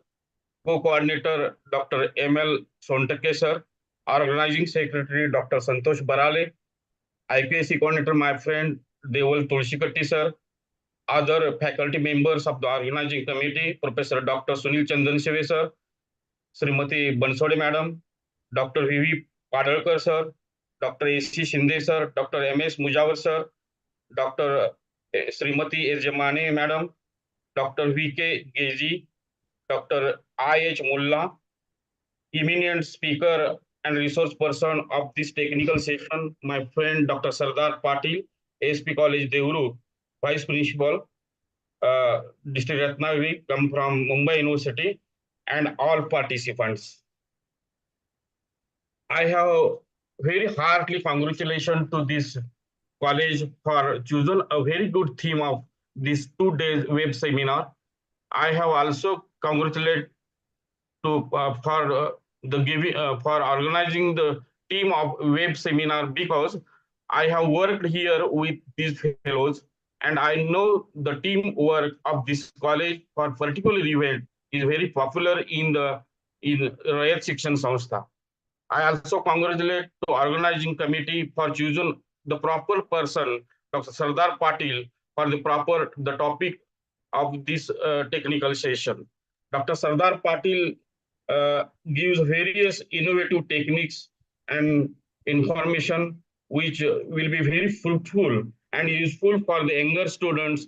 S7: co-coordinator Dr. M.L. Sontake, sir, organizing secretary Dr. Santosh Barale, IPSC coordinator, my friend Deval Tulshikatti, sir, other faculty members of the organizing committee, Professor Dr. Sunil Chandan Shive, sir, Srimati Bansode, madam, Dr. V.V. Padalkar, sir, Dr. A.C. Shinde, sir, Dr. M.S. Mujawar, sir, Dr. Srimati S. Jamane, madam, Dr. V.K. Geji, Dr. I.H. Mullah, eminent speaker and resource person of this technical session, my friend Dr. Sardar Patil, ASP College, Deuru, Vice Principal, District Ratnagiri, come from Mumbai University, and all participants. I have very heartily congratulations to this college for choosing a very good theme of this 2 days web seminar. I have also congratulated to the giving for organizing the team of web seminar, because I have worked here with these fellows and I know the teamwork of this college for particular event is very popular in Rayat Shikshan Sanstha. I also congratulate to organizing committee for choosing the proper person, Dr. Sardar Patil, for the topic of this technical session. Dr. Sardar Patil gives various innovative techniques and information which will be very fruitful and useful for the younger students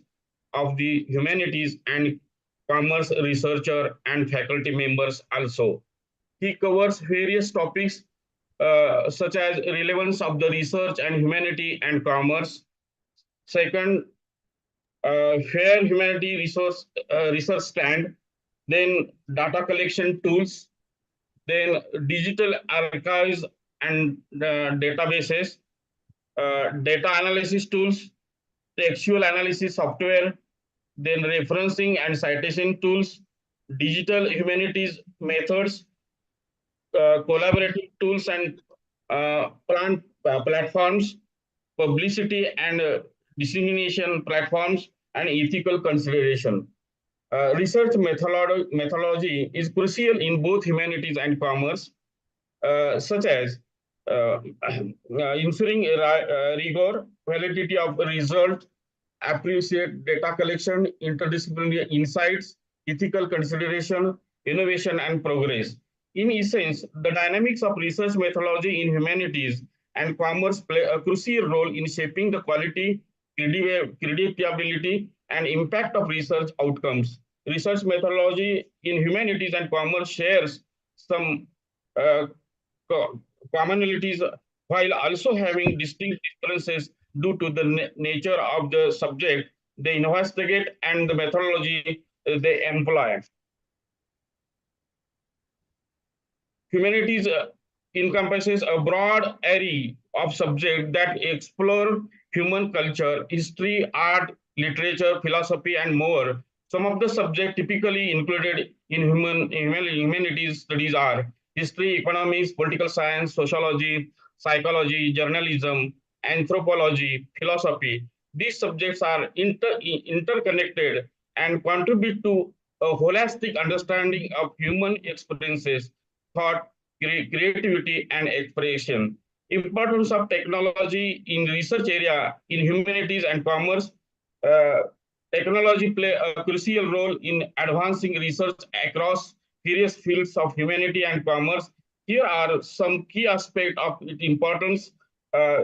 S7: of the humanities and commerce researcher and faculty members also. He covers various topics such as relevance of the research and humanity and commerce. Second, fair humanity research stand, then data collection tools, then digital archives and databases, data analysis tools, textual analysis software, then referencing and citation tools, digital humanities methods, collaborative tools and platforms, publicity and dissemination platforms, and ethical consideration. Research methodology is crucial in both humanities and commerce, such as ensuring rigor, validity of result, appreciate data collection, interdisciplinary insights, ethical consideration, innovation, and progress. In essence, the dynamics of research methodology in humanities and commerce play a crucial role in shaping the quality, credibility, and impact of research outcomes. Research methodology in humanities and commerce shares some uh, commonalities while also having distinct differences due to the nature of the subject they investigate and the methodology they employ. Humanities encompasses a broad array of subjects that explore human culture, history, art, literature, philosophy, and more. Some of the subjects typically included in humanities studies are history, economics, political science, sociology, psychology, journalism, anthropology, philosophy. These subjects are interconnected and contribute to a holistic understanding of human experiences, thought, creativity, and expression. importance of technology in research area in humanities and commerce. Uh, Technology play a crucial role in advancing research across various fields of humanity and commerce. Here are some key aspects of its importance,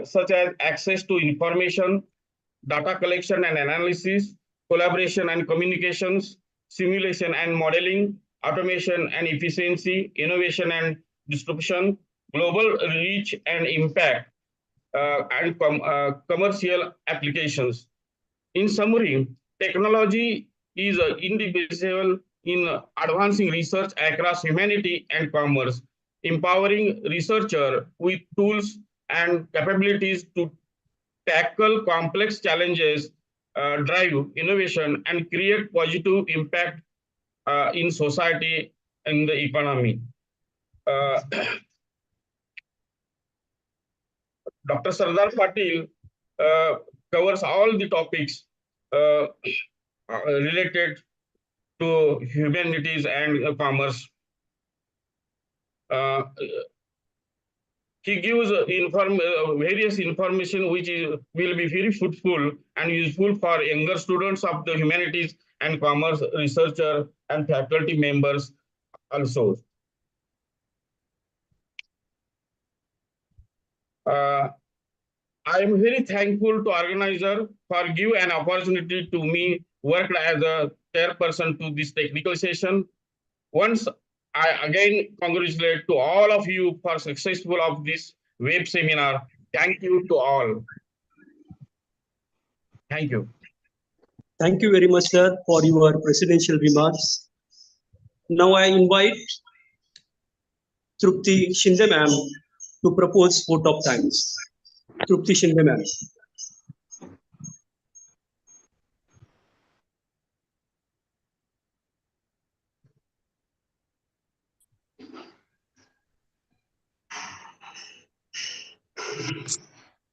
S7: such as access to information, data collection and analysis, collaboration and communications, simulation and modeling, automation and efficiency, innovation and distribution, global reach and impact, and commercial applications. In summary, technology is indivisible in advancing research across humanity and commerce, empowering researchers with tools and capabilities to tackle complex challenges, drive innovation, and create positive impact in society and the economy. Dr. Sardar Patil covers all the topics related to humanities and commerce. He gives various information which will be very fruitful and useful for younger students of the humanities and commerce researcher and faculty members also. I am very thankful to organizer for give an opportunity to me work as a chairperson to this technical session. Once I again congratulate to all of you for successful of this web seminar. Thank you to all. Thank you.
S1: Thank you very much, sir, for your presidential remarks. Now I invite Trupti Shinde ma'am to propose vote of thanks. Trupti Shinde ma'am.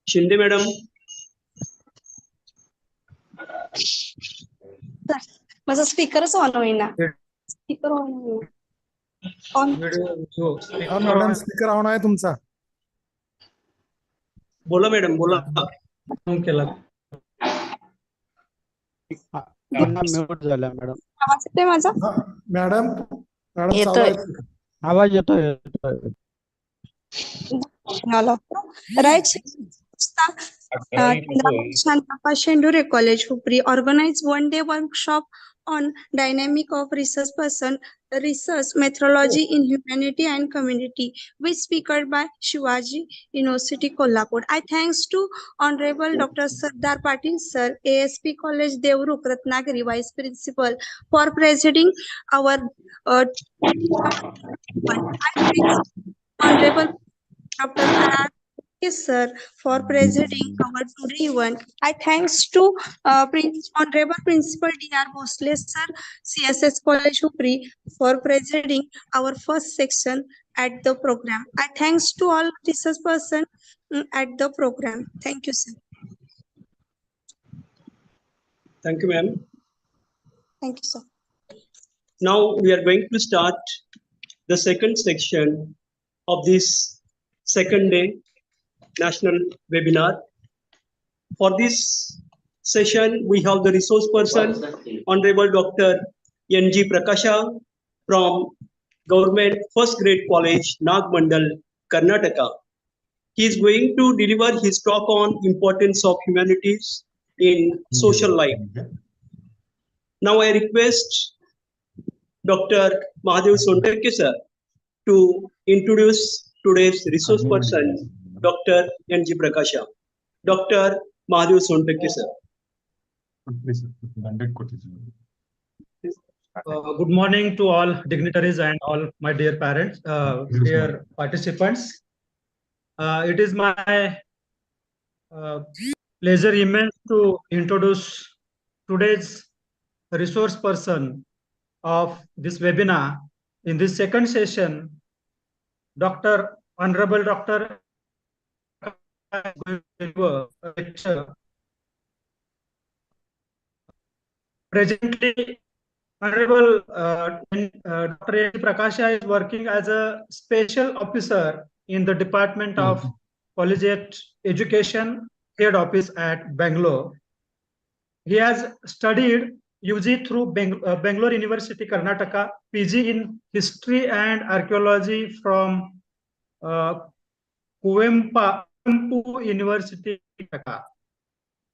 S1: Shinde madam.
S5: माझा स्पीकरच on होईना. Speaker on
S8: हा madam speaker on आहे तुमचा.
S1: बोला madam बोला.
S4: केला
S3: mute झाला madam.
S5: आवाज येतोय माझा?
S8: मॅडम मॅडम
S5: येतोय.
S3: आवाज येतोय.
S5: Right. Chandrabai-Shantappa Shendure College, Hupari organized one-day workshop on dynamic of research person, research methodology in humanity and community, which speaker by Shivaji University, Kolhapur. I thanks to Honorable Dr. Sardar Patil Sir, ASP College, Devruk, Ratnagiri, Vice Principal, for presiding our Honorable Dr. R. Sir for presiding our today event. I thanks to Honorable Principal D.R. Bhosle Sir, CSS College Hupari, for presiding our first section at the program. I thanks to all research person at the program. Thank you, sir.
S1: Thank you, ma'am.
S5: Thank you, sir.
S1: Now we are going to start the second section of this second day national webinar. For this session, we have the resource person, Honorable Dr. N.G. Prakasha from Government First Grade College, Nagmandal, Karnataka. He is going to deliver his talk on importance of humanities in social life. Now I request Dr. Mahadev Sontarke sir to introduce today's resource person, Dr. N.G. Prakasha. Dr. Mahadev Sontarke sir.
S4: Good morning to all dignitaries and all my dear parents, dear participants. It is my pleasure immense to introduce today's resource person of this webinar. In this second session, Honorable Dr. lecture. Presently, Honorable Dr. N. Prakasha is working as a special officer in the Department of Collegiate Education Head Office at Bangalore. He has studied UG through Bangalore University, Karnataka, PG in History and Archaeology from Kuvempu University, Karnataka.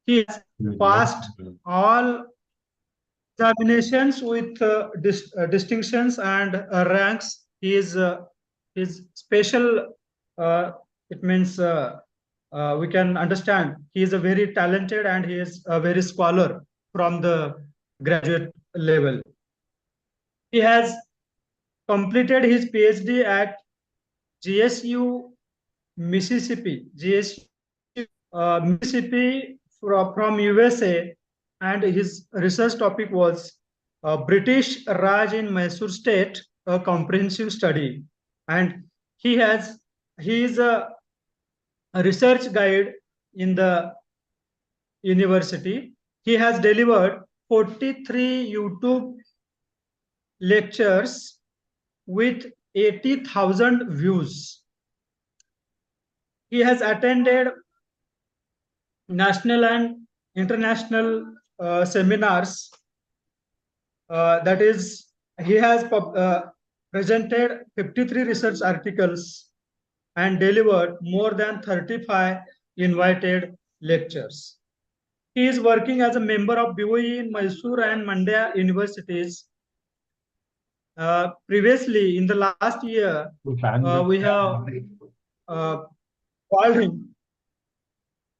S4: He has passed all examinations with distinctions and ranks. He is his special. It means we can understand he is a very talented and he is a very scholar from the graduate level. He has completed his PhD at GSU Mississippi, Mississippi from USA, and his research topic was British Raj in Mysore State, a comprehensive study. And he is a research guide in the university. He has delivered 43 YouTube lectures with 80,000 views. He has attended national and international seminars. That is, he has presented 53 research articles and delivered more than 35 invited lectures. He is working as a member of BOE in Mysore and Mandya universities. Previously, in the last year, we have called him.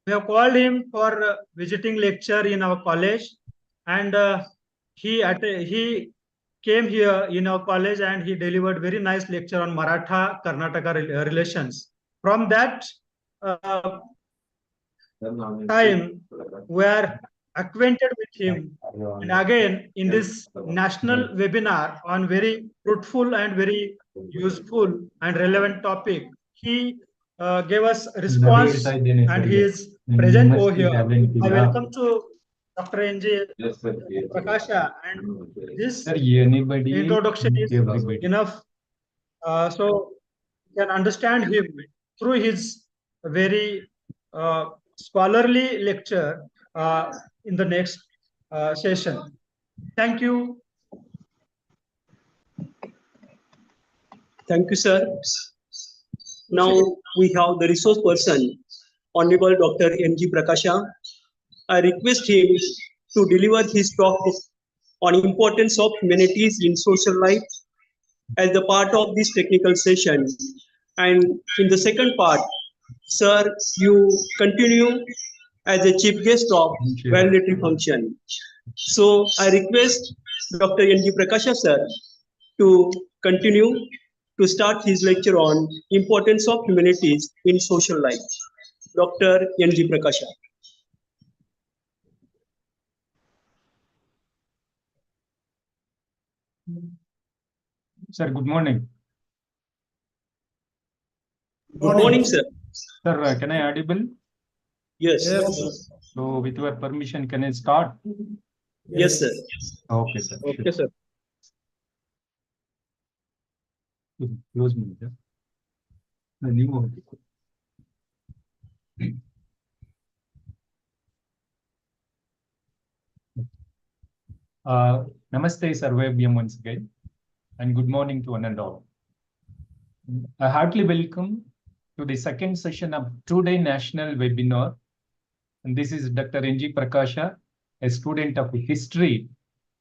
S4: We have called him for visiting lecture in our college, and he came here in our college and he delivered very nice lecture on Maratha Karnataka relations. From that time, we are acquainted with him, and again in this national webinar on very fruitful and very useful and relevant topic, he gave us response and he is present over here. I welcome to Dr. N.J. Prakasha, and this introduction is enough so you can understand him through his very scholarly lecture in the next session. Thank you.
S1: Thank you, sir. Now we have the resource person, Honorable Dr. N.G. Prakasha. I request him to deliver his talk on importance of humanities in social life as the part of this technical session. And in the second part, sir, you continue as a chief guest of validatory function. So I request Dr. N.G. Prakasha, sir, to continue to start his lecture on importance of humanities in social life. Dr. N.G. Prakasha.
S9: Sir, good morning.
S1: Good morning, sir.
S9: Sir, can I audible?
S1: Yes.
S9: So, with your permission, can I start?
S1: Yes, sir.
S9: Okay, sir.
S1: Okay, sir.
S9: Close me. The new one. Namaste, Sarvabhyam once again, and good morning to one and all. A heartily welcome to the second session of two-day national webinar. And this is Dr. N.G. Prakasha, a student of history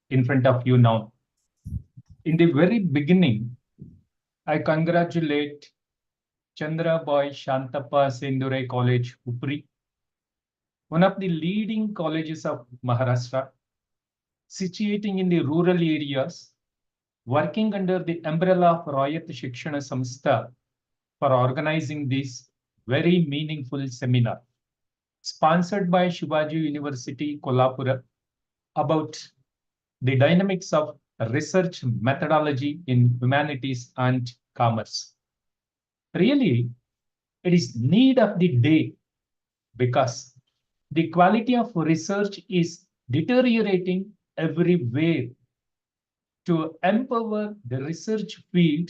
S9: in front of you now. In the very beginning, I congratulate Chandrabai-Shantappa Shendure College, Hupari, one of the leading colleges of Maharashtra, situating in the rural areas, working under the umbrella of Rayat Shikshan Sanstha for organizing this very meaningful seminar, sponsored by Shivaji University, Kolhapura, about the dynamics of research methodology in humanities and commerce. Really, it is need of the day because the quality of research is deteriorating everywhere. To empower the research field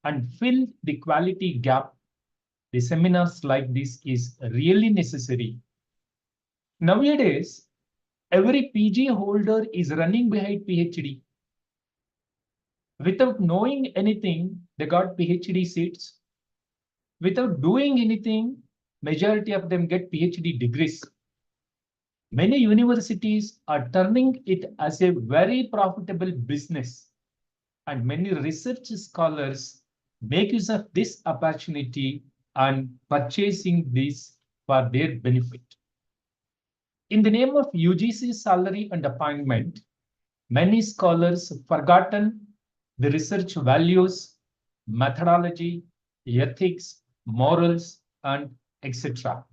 S9: and fill the quality gap, the seminars like this is really necessary. Nowadays, every PG holder is running behind PhD. Without knowing anything, they got PhD seats. Without doing anything, majority of them get PhD degrees. Many universities are turning it as a very profitable business, and many research scholars make use of this opportunity and purchasing this for their benefit. In the name of UGC salary and appointment, many scholars have forgotten the research values, methodology, ethics, morals, and etc.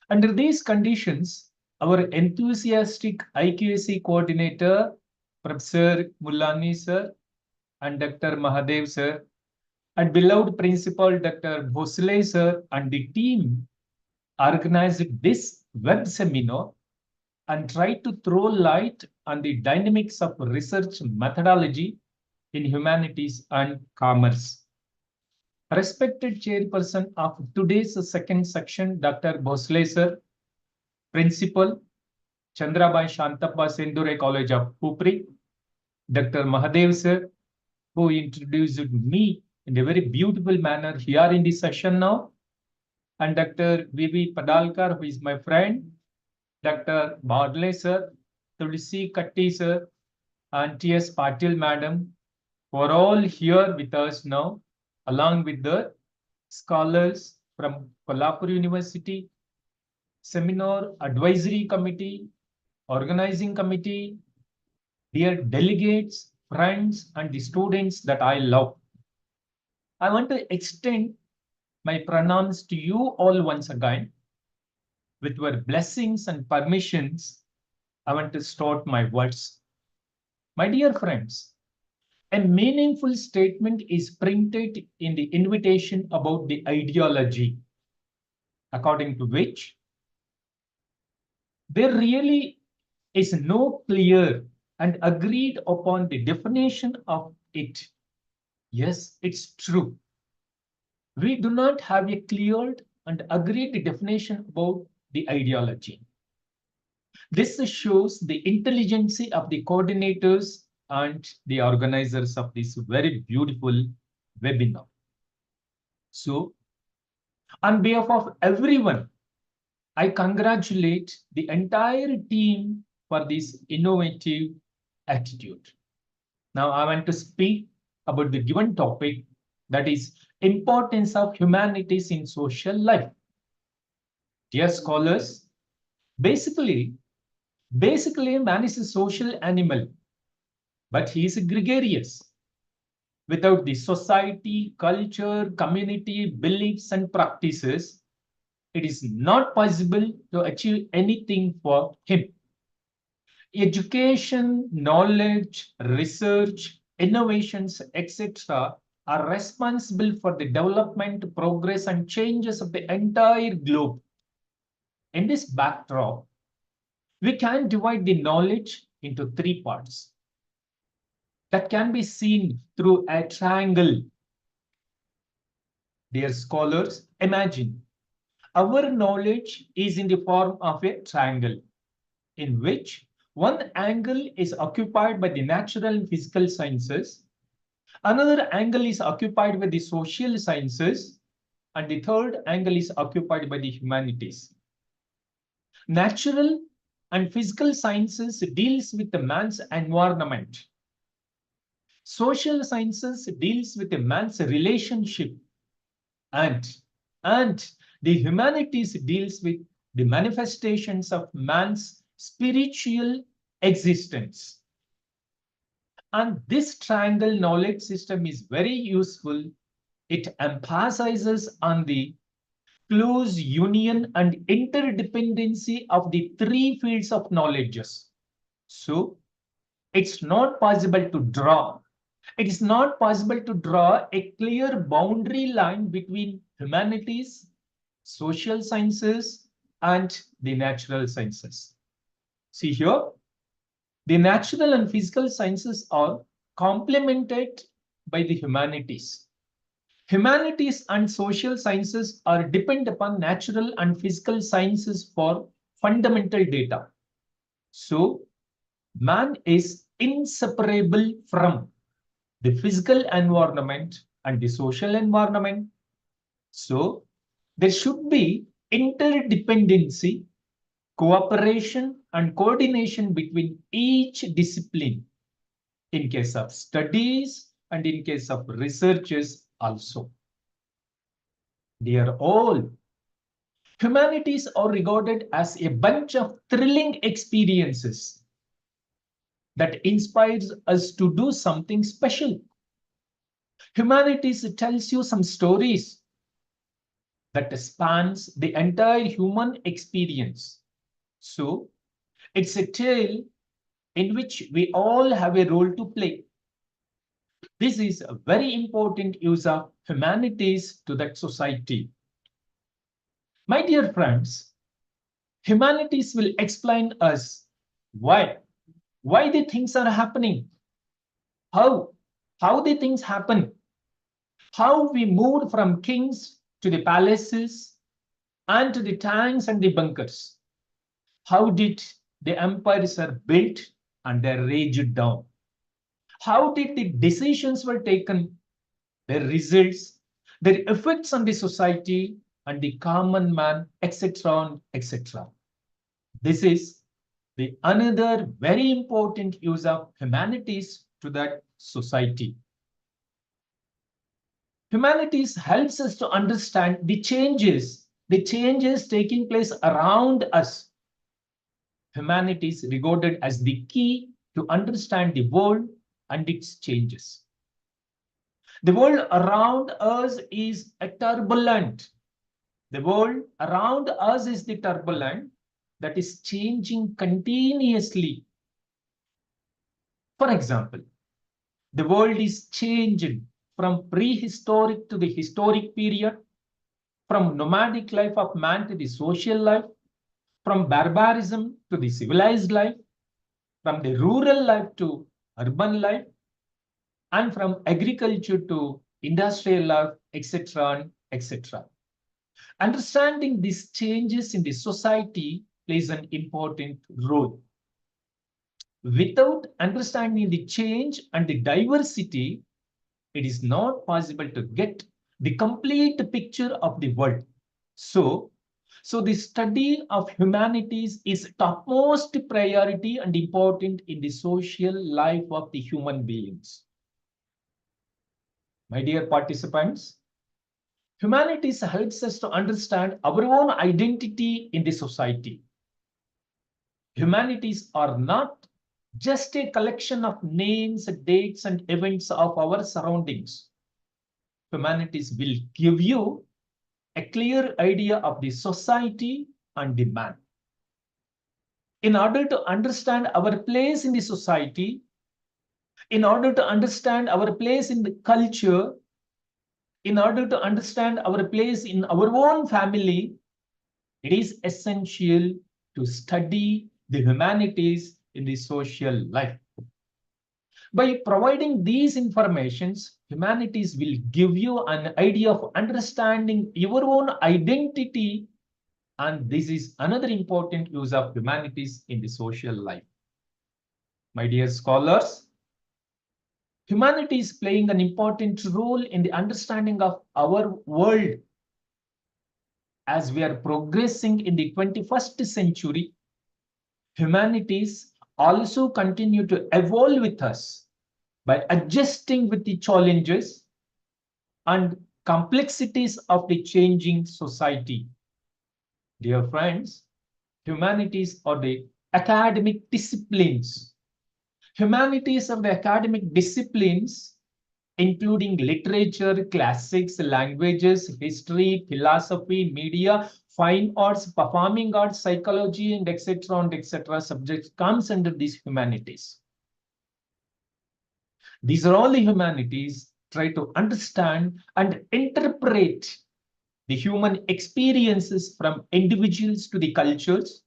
S9: Under these conditions, our enthusiastic IQAC coordinator, Professor Mullani sir, and Dr. Mahadev sir, and beloved principal Dr. Bhosle sir and the team organized this web seminar and tried to throw light on the dynamics of research methodology in humanities and commerce. Respected chairperson of today's second section, Dr. Bhosle sir, principal, Chandrabai-Shantappa Shendure College of Hupari, Dr. Mahadev sir, who introduced me in a very beautiful manner here in this session now, and Dr. V.V. Padalkar, who is my friend, Dr. Badle sir, Tulsi Katti sir, and T.S. Patil madam, who are all here with us now, along with the scholars from Kolhapur University, Seminar Advisory Committee, Organizing Committee, dear delegates, friends, and the students that I love. I want to extend my pranams to you all once again. With your blessings and permissions, I want to start my words. My dear friends, a meaningful statement is printed in the invitation about the ideology, according to which there really is no clear and agreed upon the definition of it. Yes, it's true. We do not have a clear and agreed definition about the ideology. This shows the intelligence of the coordinators and the organizers of this very beautiful webinar. So, on behalf of everyone, I congratulate the entire team for this innovative attitude. Now, I want to speak about the given topic, that is importance of humanities in social life. Dear scholars, basically man is a social animal, but he is gregarious. Without the society, culture, community, beliefs, and practices, it is not possible to achieve anything for him. Education, knowledge, research, innovations, etc. are responsible for the development, progress, and changes of the entire globe. In this backdrop, we can divide the knowledge into three parts that can be seen through a triangle. Dear scholars, imagine our knowledge is in the form of a triangle in which one angle is occupied by the natural and physical sciences, another angle is occupied by the social sciences, and the third angle is occupied by the humanities. Natural and physical sciences deals with the man's environment. Social sciences deals with a man's relationship, and the humanities deals with the manifestations of man's spiritual existence. And this triangle knowledge system is very useful. It emphasizes on the close union and interdependency of the three fields of knowledges. So it's not possible to draw. It is not possible to draw a clear boundary line between humanities, social sciences, and the natural sciences. See here, the natural and physical sciences are complemented by the humanities. Humanities and social sciences are depend upon natural and physical sciences for fundamental data. So, man is inseparable from the physical environment and the social environment. So, there should be interdependency, cooperation, and coordination between each discipline in case of studies and in case of researches also. Dear all, humanities are regarded as a bunch of thrilling experiences that inspires us to do something special. Humanities tells you some stories that spans the entire human experience. So, it's a tale in which we all have a role to play. This is a very important use of humanities to that society. My dear friends, humanities will explain us why the things are happening, how the things happen, how we moved from kings to the palaces and to the tanks and the bunkers. How did the empires are built and they raged down? How did the decisions were taken, their results, their effects on the society and the common man, etc., etc. This is the another very important use of humanities to that society. Humanities helps us to understand the changes taking place around us. Humanities regarded as the key to understand the world and its changes. The world around us is turbulent. The world around us is the turbulent that is changing continuously. For example, the world is changing from prehistoric to the historic period, from nomadic life of man to the social life, from barbarism to the civilized life, from the rural life to urban life, and from agriculture to industrial life, etc., etc. Understanding these changes in the society plays an important role. Without understanding the change and the diversity, it is not possible to get the complete picture of the world. So the study of humanities is topmost priority and important in the social life of the human beings. My dear participants, humanities helps us to understand our own identity in the society. Humanities are not just a collection of names, dates, and events of our surroundings. Humanities will give you a clear idea of the society and the man. In order to understand our place in the society, in order to understand our place in the culture, in order to understand our place in our own family, it is essential to study the humanities in the social life. By providing these informations, humanities will give you an idea of understanding your own identity, and this is another important use of humanities in the social life. My dear scholars, humanities playing an important role in the understanding of our world. As we are progressing in the 21st century, humanities also continue to evolve with us by adjusting with the challenges and complexities of the changing society. Dear friends, humanities are the academic disciplines. Humanities are the academic disciplines including literature, classics, languages, history, philosophy, media, fine arts, performing arts, psychology, and etc. subjects comes under these humanities. These are all the humanities try to understand and interpret the human experiences from individuals to the cultures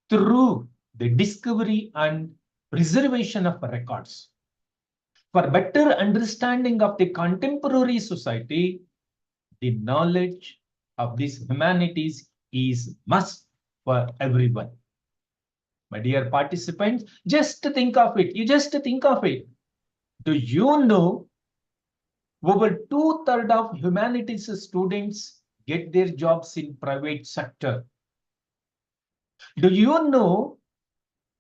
S9: through the discovery and preservation of records. For better understanding of the contemporary society, the knowledge of these humanities is must for everyone. My dear participants, just think of it. You just think of it. Do you know over 2/3 of humanities students get their jobs in private sector? Do you know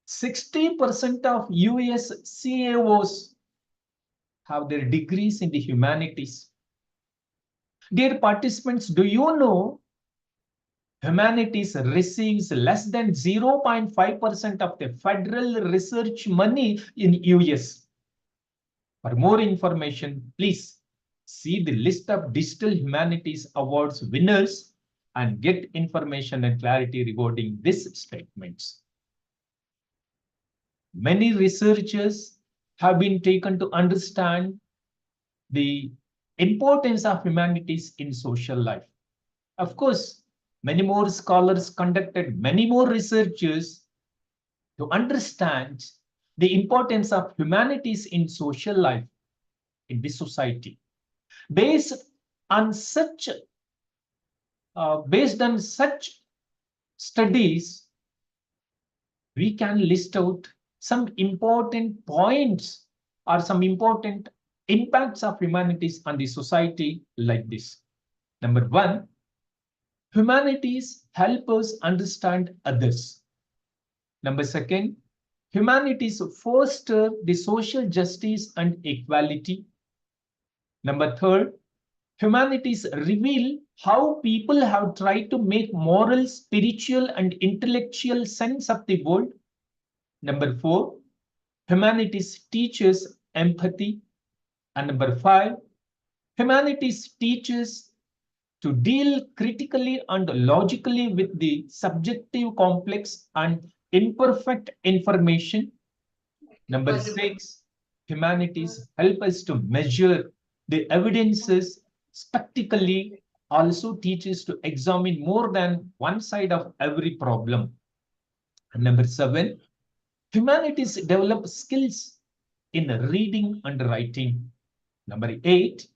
S9: 60% of US CAOs have their degrees in the humanities? Dear participants, do you know humanities receives less than 0.5% of the federal research money in US? For more information, please see the list of Digital Humanities Awards winners and get information and clarity regarding these statements. Many researchers have been taken to understand the importance of humanities in social life. Of course, many more scholars conducted many more researches to understand the importance of humanities in social life in the society. Based on such studies, we can list out some important points or some important impacts of humanities on the society like this. Number one, humanities help us understand others. Number second, humanities foster the social justice and equality. Number third, humanities reveal how people have tried to make moral, spiritual, and intellectual sense of the world. Number four, humanities teaches empathy. And number five, humanities teaches to deal critically and logically with the subjective, complex, and imperfect information. Number six, humanities help us to measure the evidences spectrally, also teaches to examine more than one side of every problem. And number seven, humanities develop skills in reading and writing. Number eight,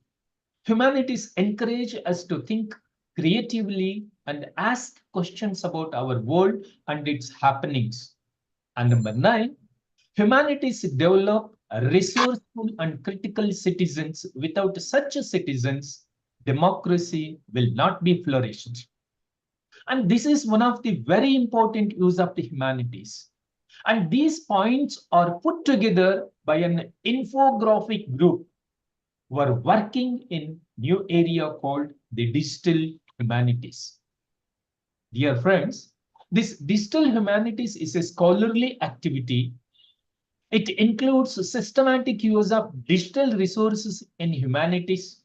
S9: humanities encourage us to think creatively and ask questions about our world and its happenings. And number nine, humanities develop resourceful and critical citizens. Without such citizens, democracy will not be flourished. And this is one of the very important use of the humanities. And these points are put together by an infographic group who are working in new area called the digital humanities. Dear friends, this digital humanities is a scholarly activity. It includes systematic use of digital resources in humanities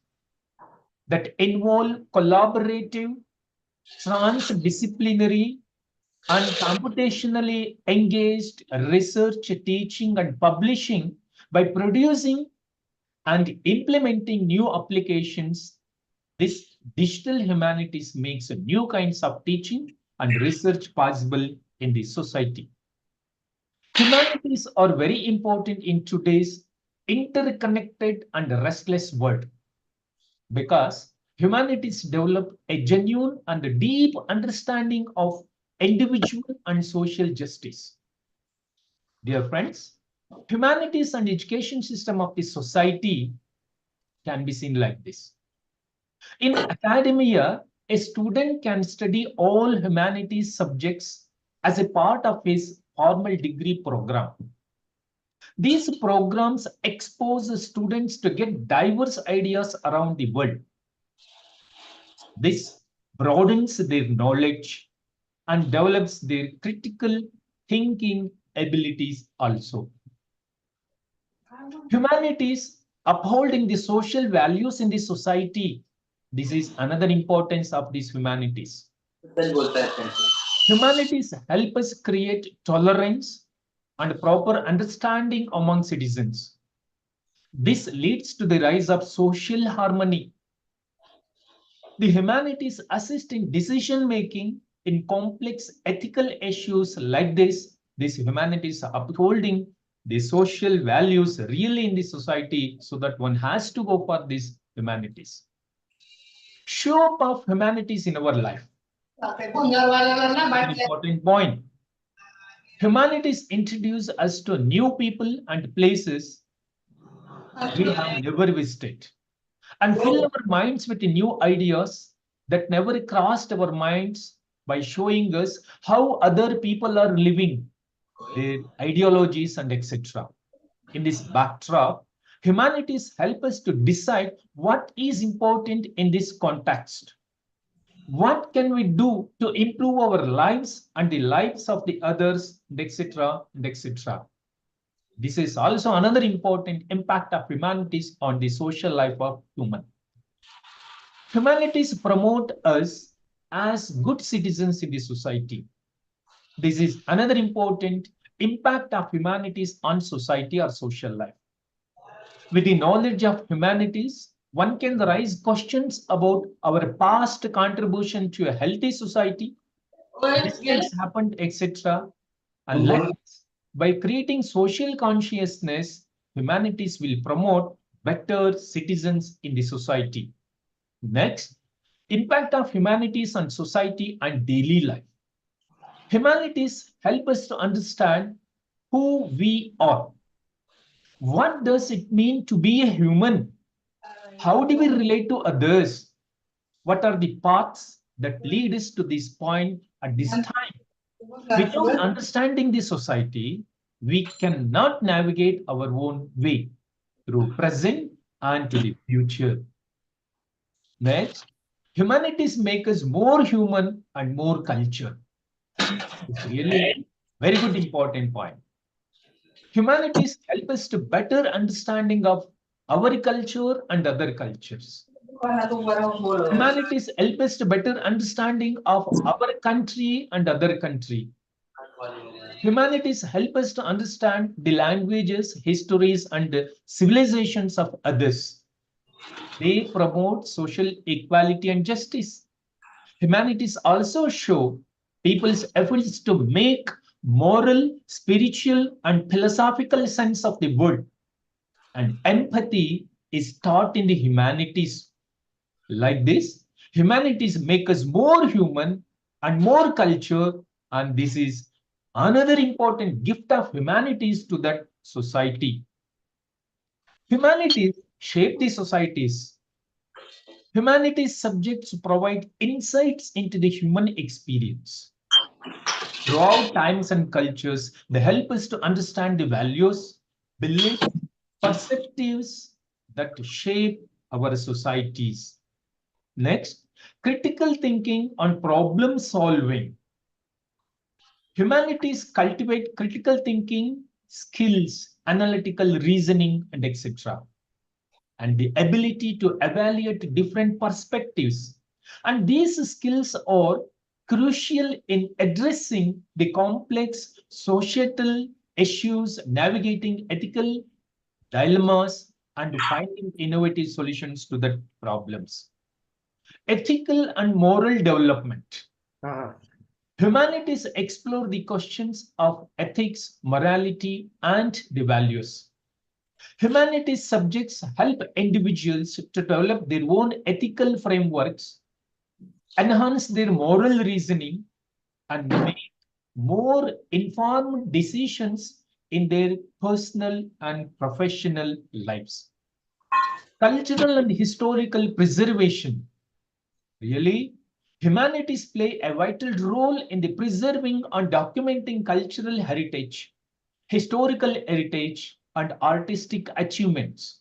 S9: that involve collaborative, transdisciplinary, and computationally engaged research, teaching, and publishing. By producing and implementing new applications, this digital humanities makes new kinds of teaching and research possible in the society. Humanities are very important in today's interconnected and restless world because humanities develop a genuine and deep understanding of individual and social justice. Dear friends, humanities and education system of the society can be seen like this. In academia, a student can study all humanities subjects as a part of his formal degree program. These programs expose students to get diverse ideas around the world. This broadens their knowledge and develops their critical thinking abilities also. Humanities upholding the social values in the society. This is another importance of these humanities. Humanities help us create tolerance and proper understanding among citizens. This leads to the rise of social harmony. The humanities assist in decision making in complex ethical issues like this. These humanities are upholding the social values really in the society so that one has to go for these humanities. show up of humanities in our life. An important point. Humanities introduce us to new people and places we have never visited and fill our minds with new ideas that never crossed our minds by showing us how other people are living, their ideologies and etc. In this backdrop, humanities help us to decide what is important in this context. What can we do to improve our lives and the lives of the others, etc., etc. This is also another important impact of humanities on the social life of human. Humanities promote us as good citizens in the society. This is another important impact of humanities on society or social life. With the knowledge of humanities, one can raise questions about our past contribution to a healthy society, mistakes happened, etc. And likewise, by creating social consciousness, humanities will promote better citizens in the society. Next, impact of humanities on society and daily life. Humanities help us to understand who we are. What does it mean to be a human? How do we relate to others? What are the paths that lead us to this point at this time? Without understanding the society, we cannot navigate our own way through present and to the future. Next, humanities make us more human and more culture. It's really very good important point. Humanities help us to better understanding of our culture and other cultures. Humanities help us to better understanding of our country and other country. Humanities help us to understand the languages, histories, and civilizations of others. They promote social equality and justice. Humanities also show people's efforts to make moral, spiritual, and philosophical sense of the world. And empathy is taught in the humanities. Like this, humanities make us more human and more culture, and this is another important gift of humanities to that society. Humanities shape the societies. Humanities subjects provide insights into the human experience. Throughout times and cultures, they help us to understand the values, beliefs, perspectives that shape our societies. Next, critical thinking and problem solving. Humanities cultivate critical thinking skills, analytical reasoning, and etc. And the ability to evaluate different perspectives. And these skills are crucial in addressing the complex societal issues, navigating ethical dilemmas, and finding innovative solutions to the problems. Ethical and moral development. Humanities explore the questions of ethics, morality, and the values. Humanities subjects help individuals to develop their own ethical frameworks, enhance their moral reasoning, and make more informed decisions in their personal and professional lives. Cultural and historical preservation. Really, humanities play a vital role in the preserving and documenting cultural heritage, historical heritage, and artistic achievements.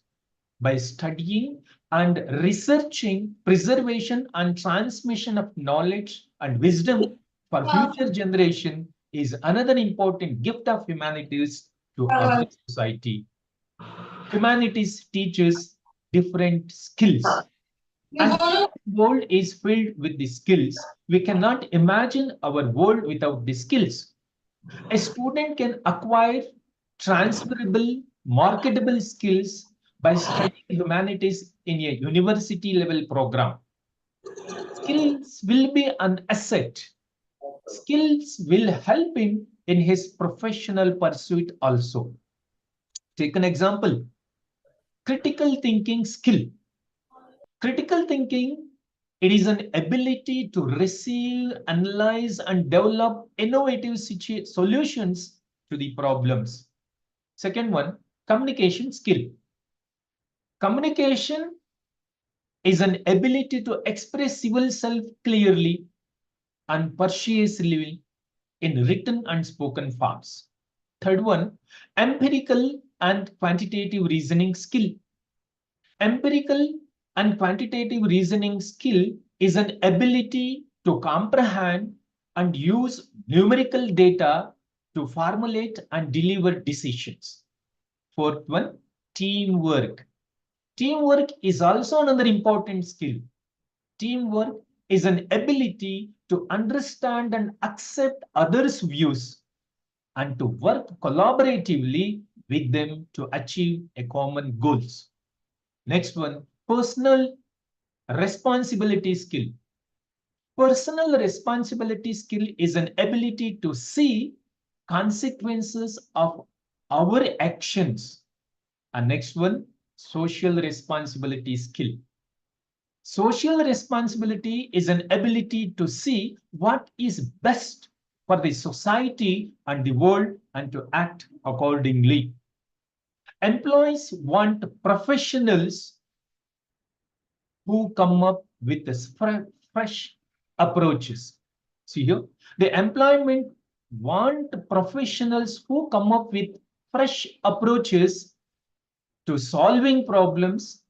S9: By studying and researching preservation and transmission of knowledge and wisdom for future generation is another important gift of humanities to our society. Humanities teaches different skills. And the world is filled with the skills. We cannot imagine our world without the skills. A student can acquire transferable, marketable skills by studying humanities in a university level program. Skills will be an asset. Skills will help him in his professional pursuit also. Take an example. Critical thinking skill. Critical thinking It is an ability to receive, analyze, and develop innovative solutions to the problems. Second one, communication skill. Communication is an ability to express yourself clearly and persuasively in written and spoken forms. Third one, empirical and quantitative reasoning skill. Empirical and quantitative reasoning skill is an ability to comprehend and use numerical data to formulate and deliver decisions. Fourth one, teamwork. Teamwork is also another important skill. Teamwork is an ability to understand and accept others' views and to work collaboratively with them to achieve a common goals. Next one, personal responsibility skill. Personal responsibility skill is an ability to see consequences of our actions. And next one, social responsibility skill. Social responsibility is an ability to see what is best for the society and the world and to act accordingly. Employees want professionals who come up with this fresh approaches. See here, the employment want professionals who come up with fresh approaches to solving problems,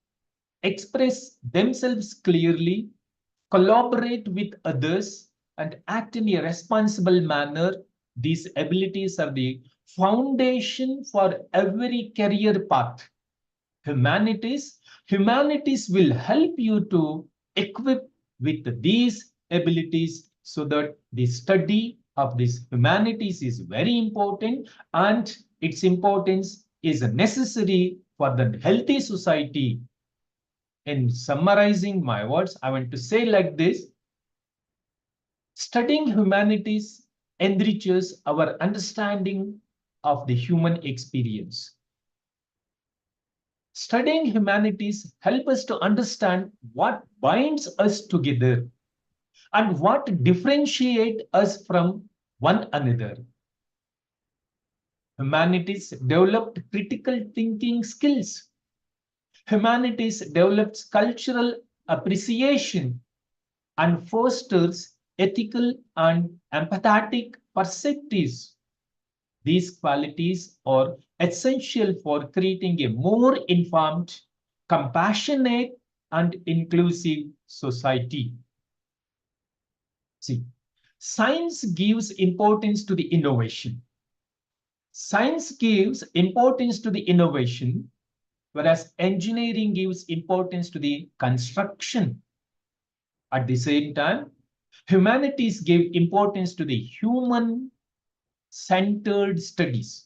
S9: express themselves clearly, collaborate with others, and act in a responsible manner. These abilities are the foundation for every career path. Humanities will help you to equip with these abilities so that the study of this humanities is very important and its importance is necessary for the healthy society. In summarizing my words, I want to say like this: studying humanities enriches our understanding of the human experience. Studying humanities helps us to understand what binds us together and what differentiates us from one another. Humanities developed critical thinking skills. Humanities develops cultural appreciation and fosters ethical and empathetic perspectives. These qualities are essential for creating a more informed, compassionate, and inclusive society. See, science gives importance to the innovation. Science gives importance to the innovation, whereas engineering gives importance to the construction. At the same time, humanities give importance to the human-centered studies.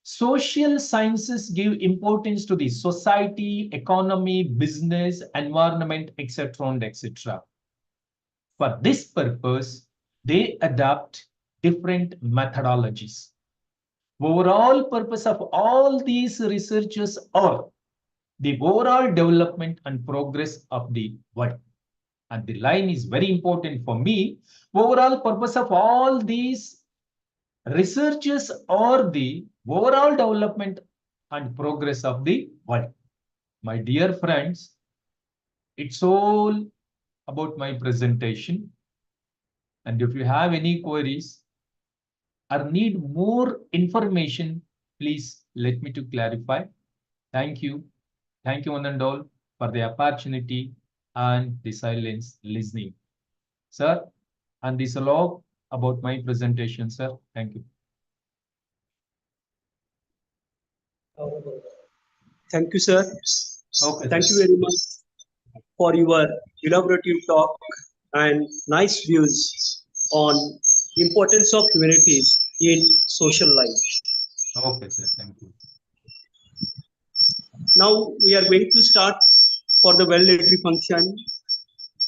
S9: Social sciences give importance to the society, economy, business, environment, etc. and etc. For this purpose, they adopt different methodologies. Overall purpose of all these researches are the overall development and progress of the world. And the line is very important for me. Overall purpose of all these researches are the overall development and progress of the world. My dear friends, it's all about my presentation. And if you have any queries or need more information, please let me to clarify. Thank you. Thank you one and all for the opportunity and the silence listening. Sir, and this is all about my presentation, sir. Thank you.
S1: Thank you, sir.
S9: Okay,
S1: Thank
S9: sir.
S1: you very much for your elaborative talk and nice views on importance of humanities in social life.
S9: Okay, sir. Thank you.
S1: Now we are going to start for the valedictory function.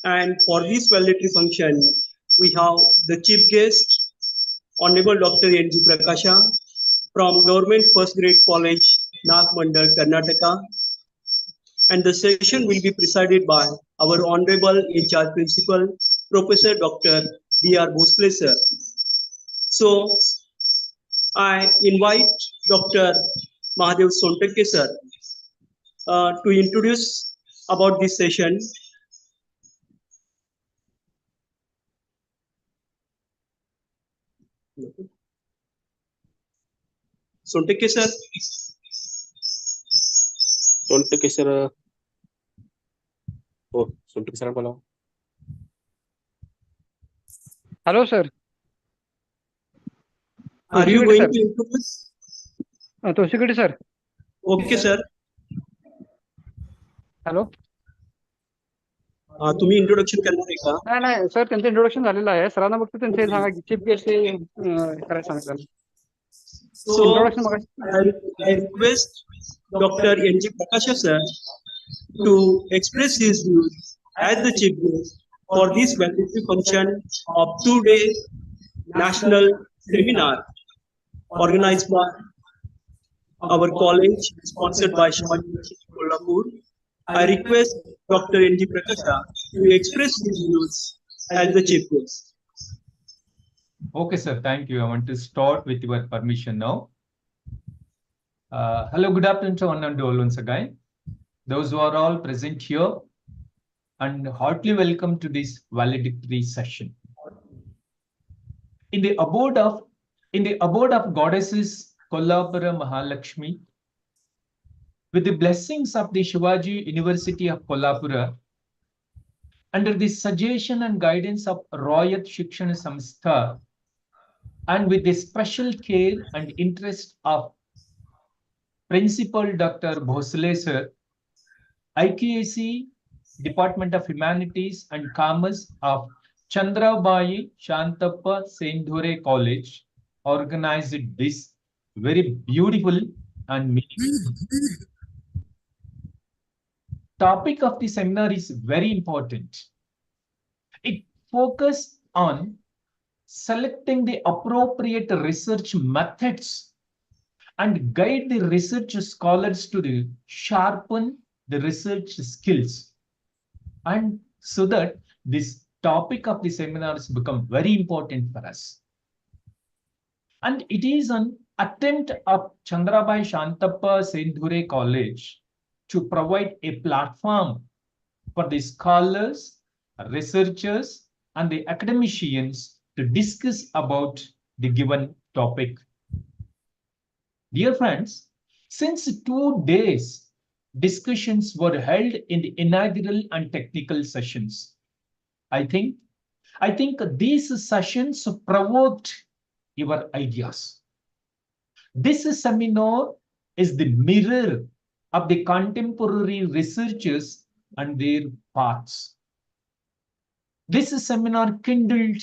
S1: And for this valedictory function, we have the chief guest, Honorable Dr. N.G. Prakasha from Government First Grade College, Nagmandal, Karnataka. And the session will be presided by our Honorable HR Principal, Professor Dr. D.R. Bhosle sir. So, I invite Dr. Mahadev Sontakke sir to introduce about this session. Sontakke sir.
S10: Sontakke sir. Oh, Sontakke sir बोला.
S11: Hello, sir.
S1: Are you going to introduce?
S11: Toshikudi, sir.
S1: Okay, sir.
S11: Hello
S1: तुम्ही introduction करणार आहे का?
S11: नाही sir, त्यांचं introduction झालेलं आहे. सरांना फक्त त्यांचे सांगा चीफ गेस्ट करायला सांगितलं.
S1: So, I request Dr. N.G. Prakasha sir to express his views as the chief guest for this valedictory function of 2-day national seminar organized by our college, sponsored by Shikshan, Kolhapur. I request Dr. N.G. Prakasha to express his views as the chief guest.
S9: Okay, sir. Thank you. I want to start with your permission now. Hello, good afternoon to one and all once again. Those who are all present here, and heartily welcome to this valedictory session. In the abode of goddesses Kolhapura Mahalakshmi, with the blessings of the Shivaji University of Kolhapura, under the suggestion and guidance of Rayat Shikshan Sanstha, and with the special care and interest of Principal Dr. Bhosle sir, IQAC, Department of Humanities and Commerce of Chandrabai-Shantappa Shendure College, organized this very beautiful and meaningful. Topic of the seminar is very important. It focuses on selecting the appropriate research methods and guide the research scholars to sharpen the research skills, and so that this topic of the seminars become very important for us. And it is an attempt of Chandrabai-Shantappa Shendure College to provide a platform for the scholars, researchers, and the academicians to discuss about the given topic. Dear friends, since 2 days, discussions were held in the inaugural and technical sessions. I think these sessions provoked your ideas. This seminar is the mirror of the contemporary researchers and their paths. This seminar kindled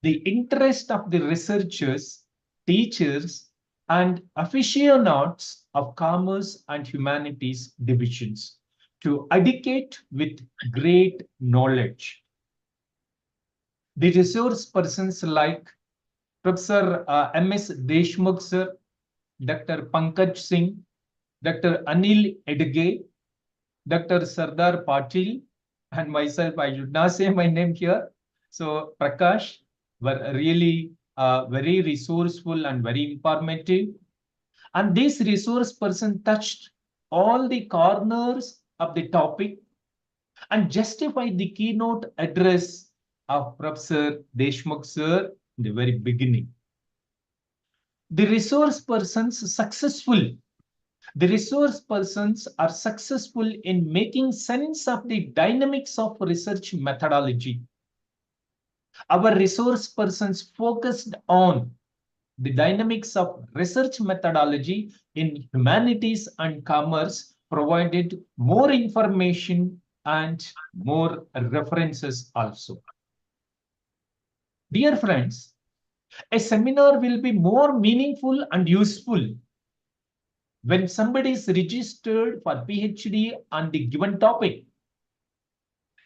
S9: the interest of the researchers, teachers, and aficionados of commerce and humanities divisions to educate with great knowledge. The resource persons like Professor M.S. Deshmukh sir, Dr. Pankaj Singh, Dr. Anil Edge, Dr. Sardar Patil, and myself, I should not say my name here. So Prakash were really very resourceful and very informative. And this resource person touched all the corners of the topic and justified the keynote address of Professor Deshmukh sir in the very beginning. The resource persons are successful in making sense of the dynamics of research methodology. Our resource persons focused on the dynamics of research methodology in humanities and commerce, provided more information and more references also. Dear friends, a seminar will be more meaningful and useful when somebody is registered for PhD on the given topic.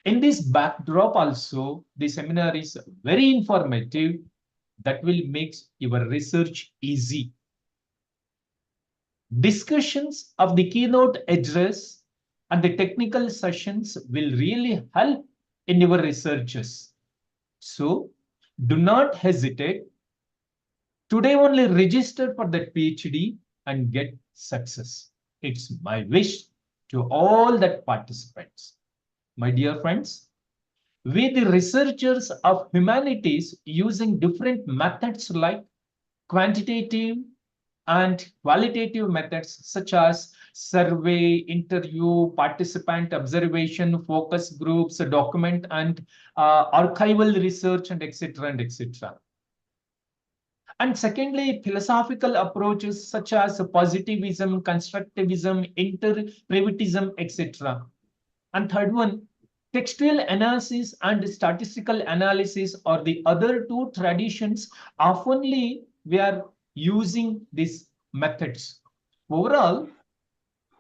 S9: In this backdrop also, the seminar is very informative that will make your research easy. Discussions of the keynote address and the technical sessions will really help in your researches. So do not hesitate. Today only register for that PhD and get success. It's my wish to all that participants. My dear friends, we the researchers of humanities using different methods like quantitative and qualitative methods such as survey, interview, participant observation, focus groups, document and archival research and etc. and etc. And secondly, philosophical approaches such as positivism, constructivism, interpretivism, etc. And third one, textual analysis and statistical analysis are the other two traditions. Oftenly, we are using these methods. Overall,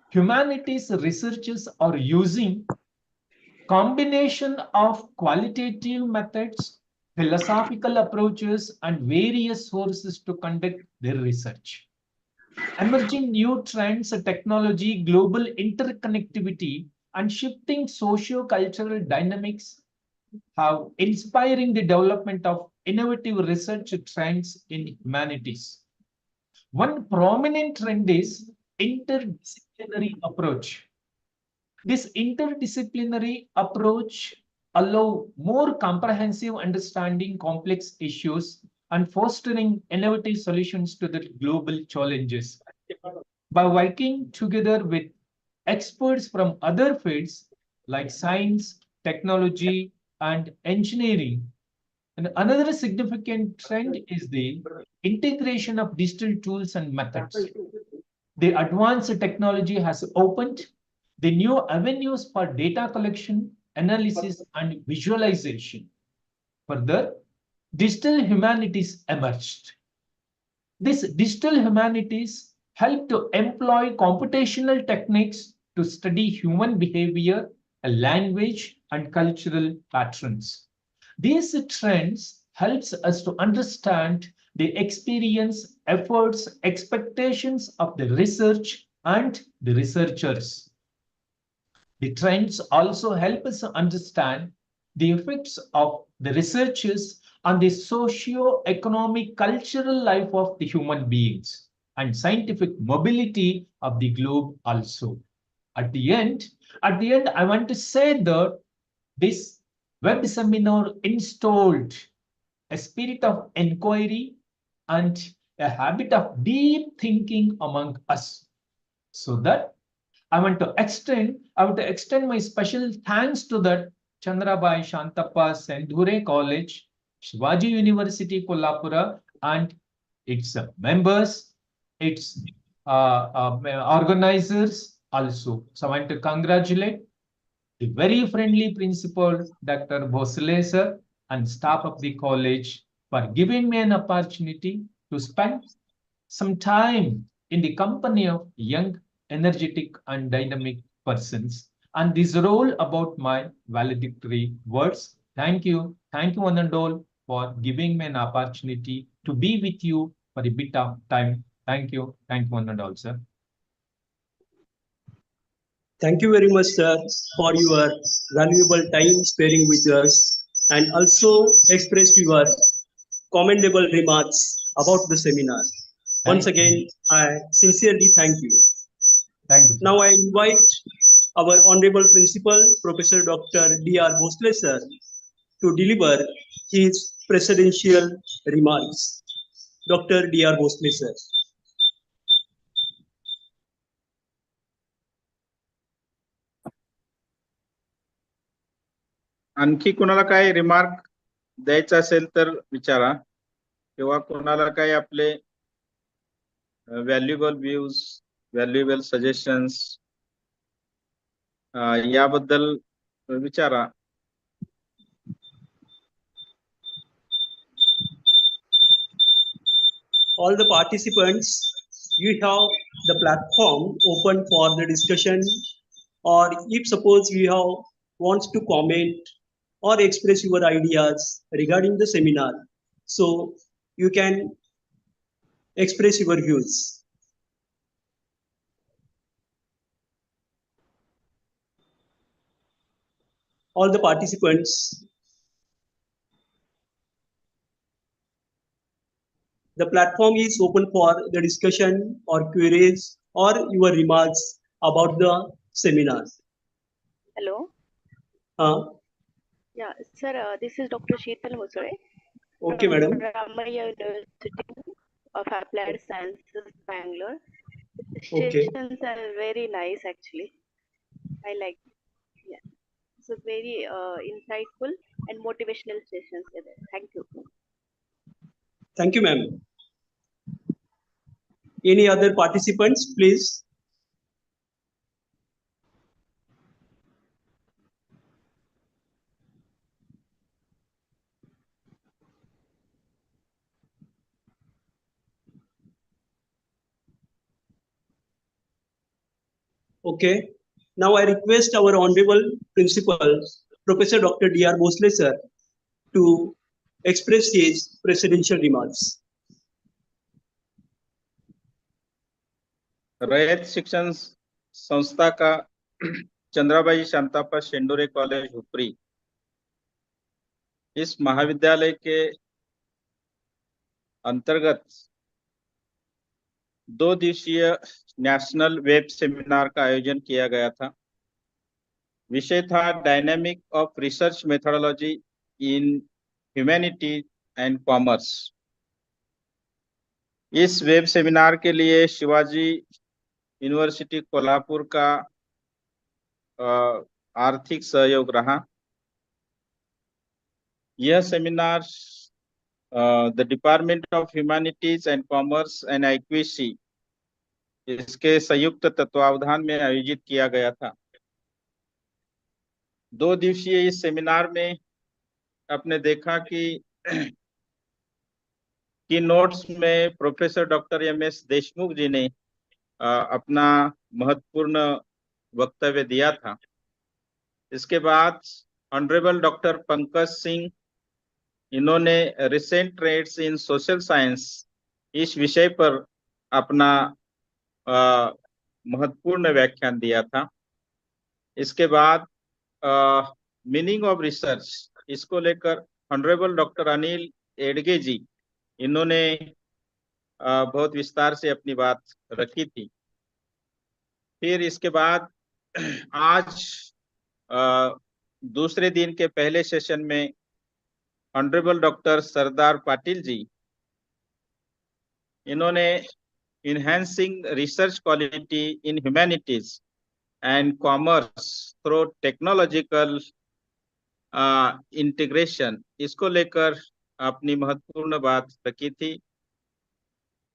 S9: humanities researchers are using combination of qualitative methods, philosophical approaches, and various sources to conduct their research. Emerging new trends, technology, global interconnectivity, and shifting socio-cultural dynamics have inspiring the development of innovative research trends in humanities. One prominent trend is interdisciplinary approach. This interdisciplinary approach allows more comprehensive understanding complex issues and fostering innovative solutions to the global challenges. By working together with experts from other fields like science, technology, and engineering. And another significant trend is the integration of digital tools and methods. The advanced technology has opened the new avenues for data collection, analysis, and visualization. Further, digital humanities emerged. These digital humanities help to employ computational techniques to study human behavior, language, and cultural patterns. These trends helps us to understand the experience, efforts, expectations of the research and the researchers. The trends also help us understand the effects of the researchers on the socio-economic cultural life of the human beings and scientific mobility of the globe also. At the end, I want to say that this web seminar installed a spirit of inquiry and a habit of deep thinking among us, so that I want to extend my special thanks to that Chandrabai-Shantappa Shendure College, Shivaji University, Kolhapura, and its members, its organizers also. So I want to congratulate the very friendly principal, Dr. Bhosle sir, and staff of the college for giving me an opportunity to spend some time in the company of young, energetic, and dynamic persons. And this role about my valedictory words. Thank you, one and all, for giving me an opportunity to be with you for a bit of time. Thank you, one and all, sir.
S1: Thank you very much, sir, for your valuable time sparing with us and also expressed your commendable remarks about the seminar. Once again, I sincerely thank you.
S9: Thank you.
S1: Now I invite our Honorable Principal, Professor Dr. D.R. Bhosle, sir, to deliver his presidential remarks. Dr. D.R. Bhosle, sir.
S12: आणखी कोणाला काय remark द्यायचा असेल तर विचारा, किंवा कोणाला काय आपले व्हॅल्युएबल व्ह्यूज, व्हॅल्युएबल सजेशन्स याबद्दल विचारा.
S1: All the participants, you have the platform open for the discussion, or if suppose you have wants to comment or express your ideas regarding the seminar, so you can express your views. all the participants. The platform is open for the discussion or queries or your remarks about the seminar.
S13: Hello. Yeah, sir, this is Dr. Sheetal Hosare
S1: Okay,
S13: from
S1: madam.
S13: Ramaiah University of Applied Sciences, Bangalore. The
S1: Okay.
S13: sessions are very nice, actually. I like. Yeah, so very insightful and motivational sessions. Are there. Thank you.
S1: Thank you, ma'am. Any other participants, please? Okay. Now I request our honorable principal, Professor Dr. D.R. Bosle, sir, to express his presidential remarks.
S12: रैयत शिक्षण संस्था का Chandrabai शांतापा शेंडुरे college Hupari, इस महाविद्यालय के अंतर्गत 2 दिवसीय national web seminar का आयोजन किया गया था। विषय था dynamic of research methodology in humanity and commerce. इस वेब सेमिनार के लिए शिवाजी यूनिवर्सिटी कोल्हापुर का आर्थिक सहयोग रहा। यह seminar the department of humanities and commerce and IQAC इसके संयुक्त तत्वावधान में आयोजित किया गया था। 2 दिवसीय इस सेमिनार में आपने देखा कि नोट्स में प्रोफेसर डॉक्टर MS देशमुख जी ने अपना महत्वपूर्ण वक्तव्य दिया था। इसके बाद ऑनरेबल डॉक्टर पंकज सिंह, इन्होंने recent trends in social science इस विषय पर अपना महत्वपूर्ण व्याख्यान दिया था। इसके बाद मीनिंग ऑफ रिसर्च, इसको लेकर ऑनरेबल डॉक्टर अनिल एडगे जी, इन्होंने बहुत विस्तार से अपनी बात रखी थी। फिर इसके बाद आज दूसरे दिन के पहले सेशन में ऑनरेबल डॉक्टर सरदार पाटिल जी, इन्होंने enhancing research quality in humanities and commerce through technological integration, इसको लेकर अपनी महत्वपूर्ण बात रखी थी।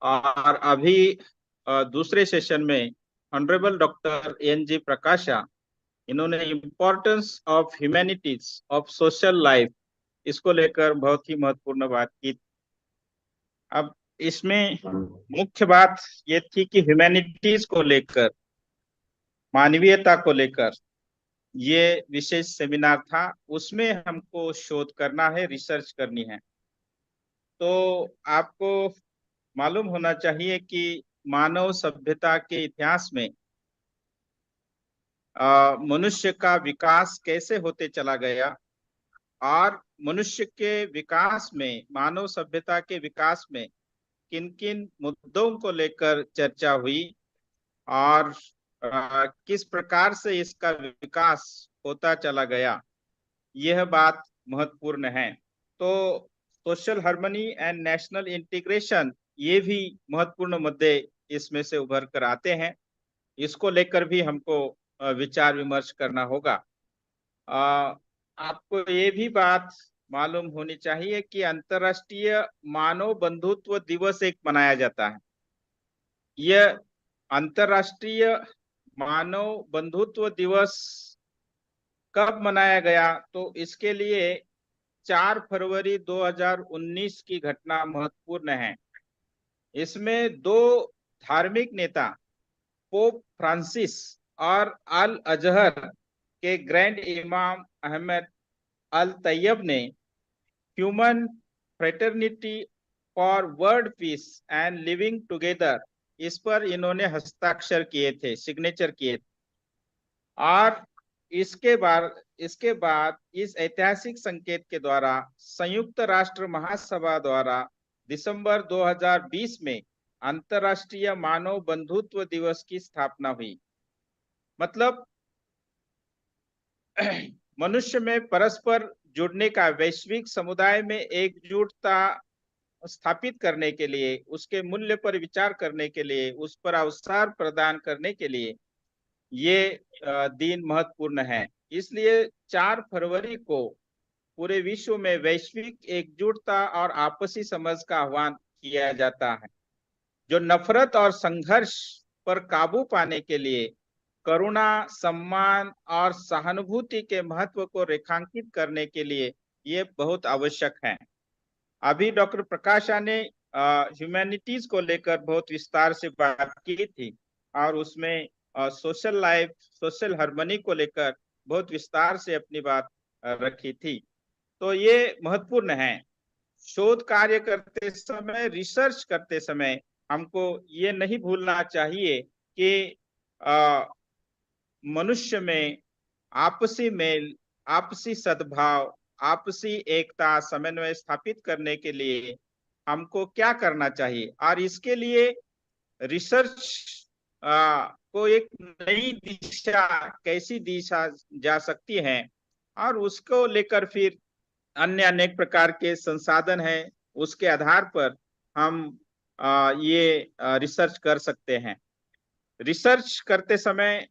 S12: और अभी दूसरे सेशन में ऑनरेबल डॉक्टर NG प्रकाशा, इन्होंने importance of humanities of social life, इसको लेकर बहुत ही महत्वपूर्ण बात की। अब इसमें मुख्य बात ये थी कि ह्यूमैनिटीज को लेकर, मानवीयता को लेकर ये विशेष सेमिनार था। उसमें हमको शोध करना है, रिसर्च करनी है। तो आपको मालूम होना चाहिए कि मानव सभ्यता के इतिहास में मनुष्य का विकास कैसे होते चला गया और मनुष्य के विकास में, मानव सभ्यता के विकास में किन किन मुद्दों को लेकर चर्चा हुई और किस प्रकार से इसका विकास होता चला गया, यह बात महत्वपूर्ण है। तो social harmony and national integration, ये भी महत्वपूर्ण मुद्दे इसमें से उभर कर आते हैं। इसको लेकर भी हमको विचार विमर्श करना होगा। आपको ये भी बात मालूम होनी चाहिए कि अंतर्राष्ट्रीय मानव बंधुत्व दिवस एक मनाया जाता है। यह अंतर्राष्ट्रीय मानव बंधुत्व दिवस कब मनाया गया? तो इसके लिए 4 फरवरी 2019 की घटना महत्वपूर्ण है। इसमें 2 धार्मिक नेता, पोप फ्रांसिस और अल अजहर के ग्रैंड इमाम अहमद अल तैयब ने human fraternity for world peace and living together, इस पर इन्होंने हस्ताक्षर किए थे, सिग्नेचर किए थे। और इसके बाद इस ऐतिहासिक संकेत के द्वारा संयुक्त राष्ट्र महासभा द्वारा दिसंबर 2020 में अंतर्राष्ट्रीय मानव बंधुत्व दिवस की स्थापना हुई। मतलब मनुष्य में परस्पर जुड़ने का, वैश्विक समुदाय में एकजुटता स्थापित करने के लिए, उसके मूल्य पर विचार करने के लिए, उस पर अवसर प्रदान करने के लिए ये दिन महत्वपूर्ण है। इसलिए 4 फरवरी को पूरे विश्व में वैश्विक एकजुटता और आपसी समझ का आह्वान किया जाता है, जो नफरत और संघर्ष पर काबू पाने के लिए करुणा, सम्मान और सहानुभूति के महत्व को रेखांकित करने के लिए ये बहुत आवश्यक है। अभी डॉक्टर प्रकाशा ने ह्यूमैनिटीज को लेकर बहुत विस्तार से बात की थी और उसमें सोशल लाइफ, सोशल हार्मनी को लेकर बहुत विस्तार से अपनी बात रखी थी। तो ये महत्वपूर्ण है। शोध कार्य करते समय, रिसर्च करते समय हमको ये नहीं भूलना चाहिए कि मनुष्य में आपसी मेल, आपसी सद्भाव, आपसी एकता, समन्वय स्थापित करने के लिए हमको क्या करना चाहिए, और इसके लिए रिसर्च को एक नई दिशा कैसी दिशा जा सकती है, और उसको लेकर फिर अन्य अनेक प्रकार के संसाधन हैं, उसके आधार पर हम ये रिसर्च कर सकते हैं। रिसर्च करते समय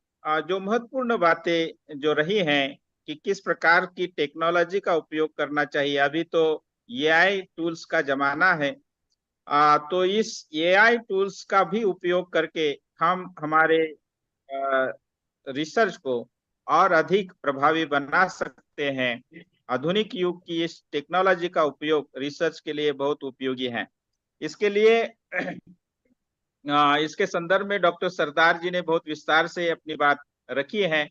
S12: जो महत्वपूर्ण बातें जो रही हैं कि किस प्रकार की टेक्नोलॉजी का उपयोग करना चाहिए। अभी तो एआई टूल्स का जमाना है, तो इस एआई टूल्स का भी उपयोग करके हम हमारे रिसर्च को और अधिक प्रभावी बना सकते हैं। आधुनिक युग की इस टेक्नोलॉजी का उपयोग रिसर्च के लिए बहुत उपयोगी है। इसके लिए इसके संदर्भ में डॉक्टर सरदार जी ने बहुत विस्तार से अपनी बात रखी है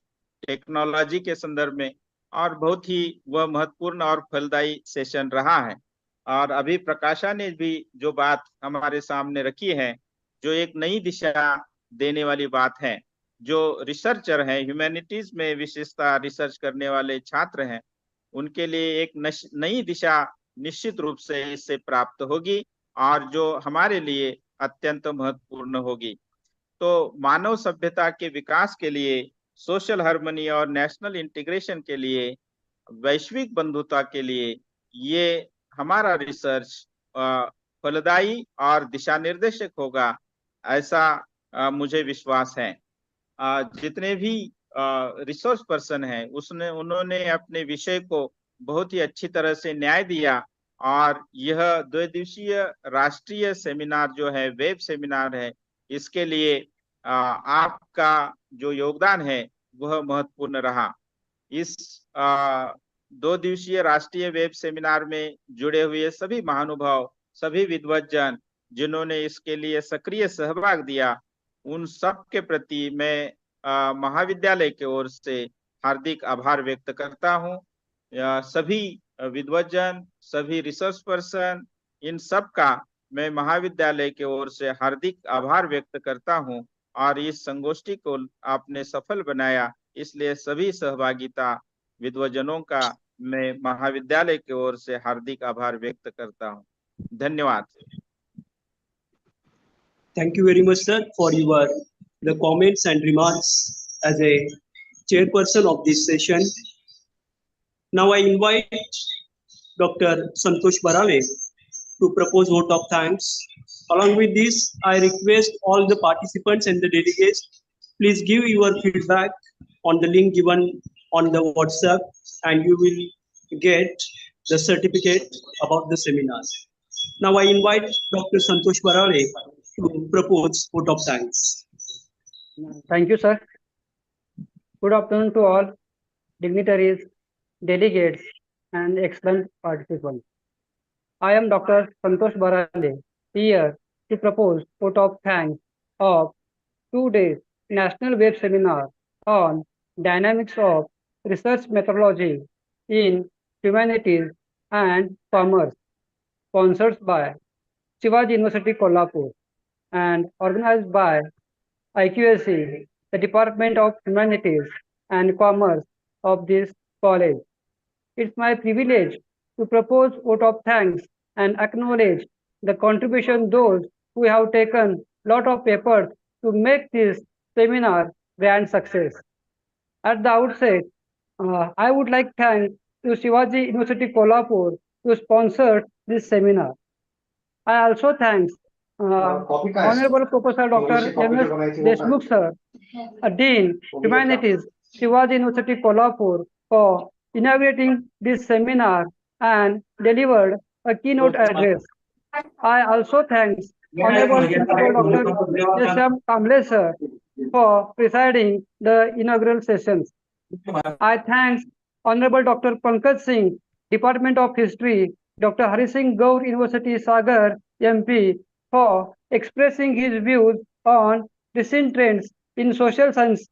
S12: टेक्नोलॉजी के संदर्भ में, और बहुत ही वह महत्वपूर्ण और फलदायी सेशन रहा है। और अभी प्रकाशा ने भी जो बात हमारे सामने रखी है, जो एक नई दिशा देने वाली बात है। जो रिसर्चर हैं, ह्यूमैनिटीज में विशेषता रिसर्च करने वाले छात्र हैं, उनके लिए एक नई दिशा निश्चित रूप से इससे प्राप्त होगी, और जो हमारे लिए अत्यंत महत्वपूर्ण होगी। तो मानव सभ्यता के विकास के लिए, सोशल हार्मनी और नेशनल इंटीग्रेशन के लिए, वैश्विक बंधुता के लिए ये हमारा रिसर्च फलदायी और दिशा निर्देशक होगा, ऐसा मुझे विश्वास है। जितने भी रिसोर्स पर्सन हैं उन्होंने अपने विषय को बहुत ही अच्छी तरह से न्याय दिया, और यह 2 दिवसीय राष्ट्रीय सेमिनार जो है, वेब सेमिनार है, इसके लिए आपका जो योगदान है वह महत्वपूर्ण रहा। इस 2 दिवसीय राष्ट्रीय वेब सेमिनार में जुड़े हुए सभी महानुभाव, सभी विद्वज्जन जिन्होंने इसके लिए सक्रिय सहभाग दिया, उन सब के प्रति मैं महाविद्यालय की ओर से हार्दिक आभार व्यक्त करता हूं। सभी विद्वज्जन, सभी रिसर्च पर्सन, इन सब का मैं महाविद्यालय की ओर से हार्दिक आभार व्यक्त करता हूं, और इस संगोष्ठी को आपने सफल बनाया, इसलिए सभी सहभागिता विद्वजनों का मैं महाविद्यालय की ओर से हार्दिक आभार व्यक्त करता हूं। धन्यवाद।
S1: Thank you very much, sir, for the comments and remarks as a chairperson of this session. Now I invite Dr. Santosh Barale to propose vote of thanks. Along with this, I request all the participants and the delegates, please give your feedback on the link given on the WhatsApp, and you will get the certificate about the seminar. Now I invite Dr. Santosh Barale to propose vote of thanks.
S11: Thank you, sir. Good afternoon to all dignitaries, delegates, and excellent participants. I am Dr. Santosh Barale, here to propose vote of thanks of 2 days National Web Seminar on Dynamics of Research Methodology in Humanities and Commerce, sponsored by Shivaji University, Kolhapur, and organized by IQAC, the Department of Humanities and Commerce, of this college. It's my privilege to propose vote of thanks and acknowledge the contribution those who have taken lot of effort to make this seminar grand success. At the outset, I would like to thank to Shivaji University Kolhapur to sponsor this seminar. I also thank Honorable Professor Dr. M.S. Deshmukh sir, Dean Humanities, Shivaji University Kolhapur, for inaugurating this seminar and delivered a keynote address. I also thank Honorable Principal Dr. S.M. Kamble sir for presiding the inaugural sessions. I thank Honorable Dr. Pankaj Singh, Department of History, Dr. Hari Singh Gaur University Sagar, MP, for expressing his views on recent trends in social science.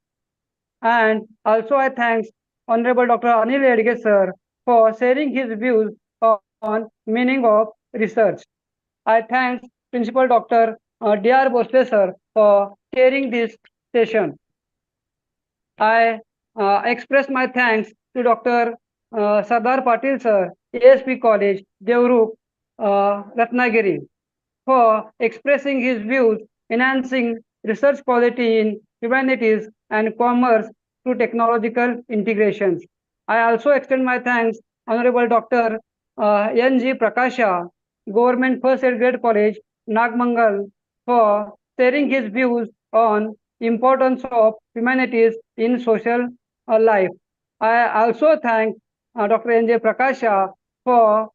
S11: And also I thank Honorable Dr. Anil Edge sir for sharing his views on meaning of research. I thank Principal Dr. D.R. Bosle sir for chairing this session. I express my thanks to Dr. Sardar Patil sir, ASP College, Devruk, Ratnagiri, for expressing his views, enhancing research quality in humanities and commerce through technological integrations. I also extend my thanks Honorable Dr. N.G. Prakasha, Government First Aid Grade College, Nagmangal, for sharing his views on importance of humanities in social life. I also thank Dr. N.J. Prakasha for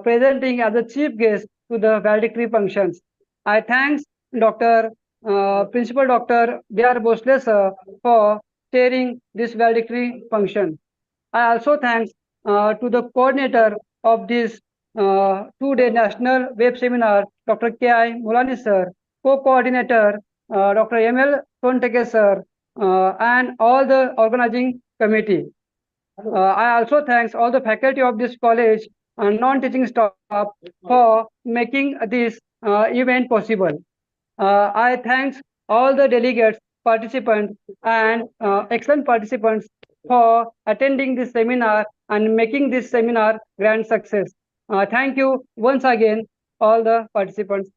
S11: presenting as a chief guest to the valedictory functions. I thank Dr. Principal Dr. D.R. Bosle sir for chairing this valedictory function. I also thank to the coordinator of this two-day national web seminar, Dr. K.I. Mulani sir, co-coordinator Dr. M.L. Sonteke sir, and all the organizing committee. I also thank all the faculty of this college and non-teaching staff for making this event possible. I thank all the delegates, participants, and excellent participants for attending this seminar and making this seminar grand success. Thank you once again, all the participants.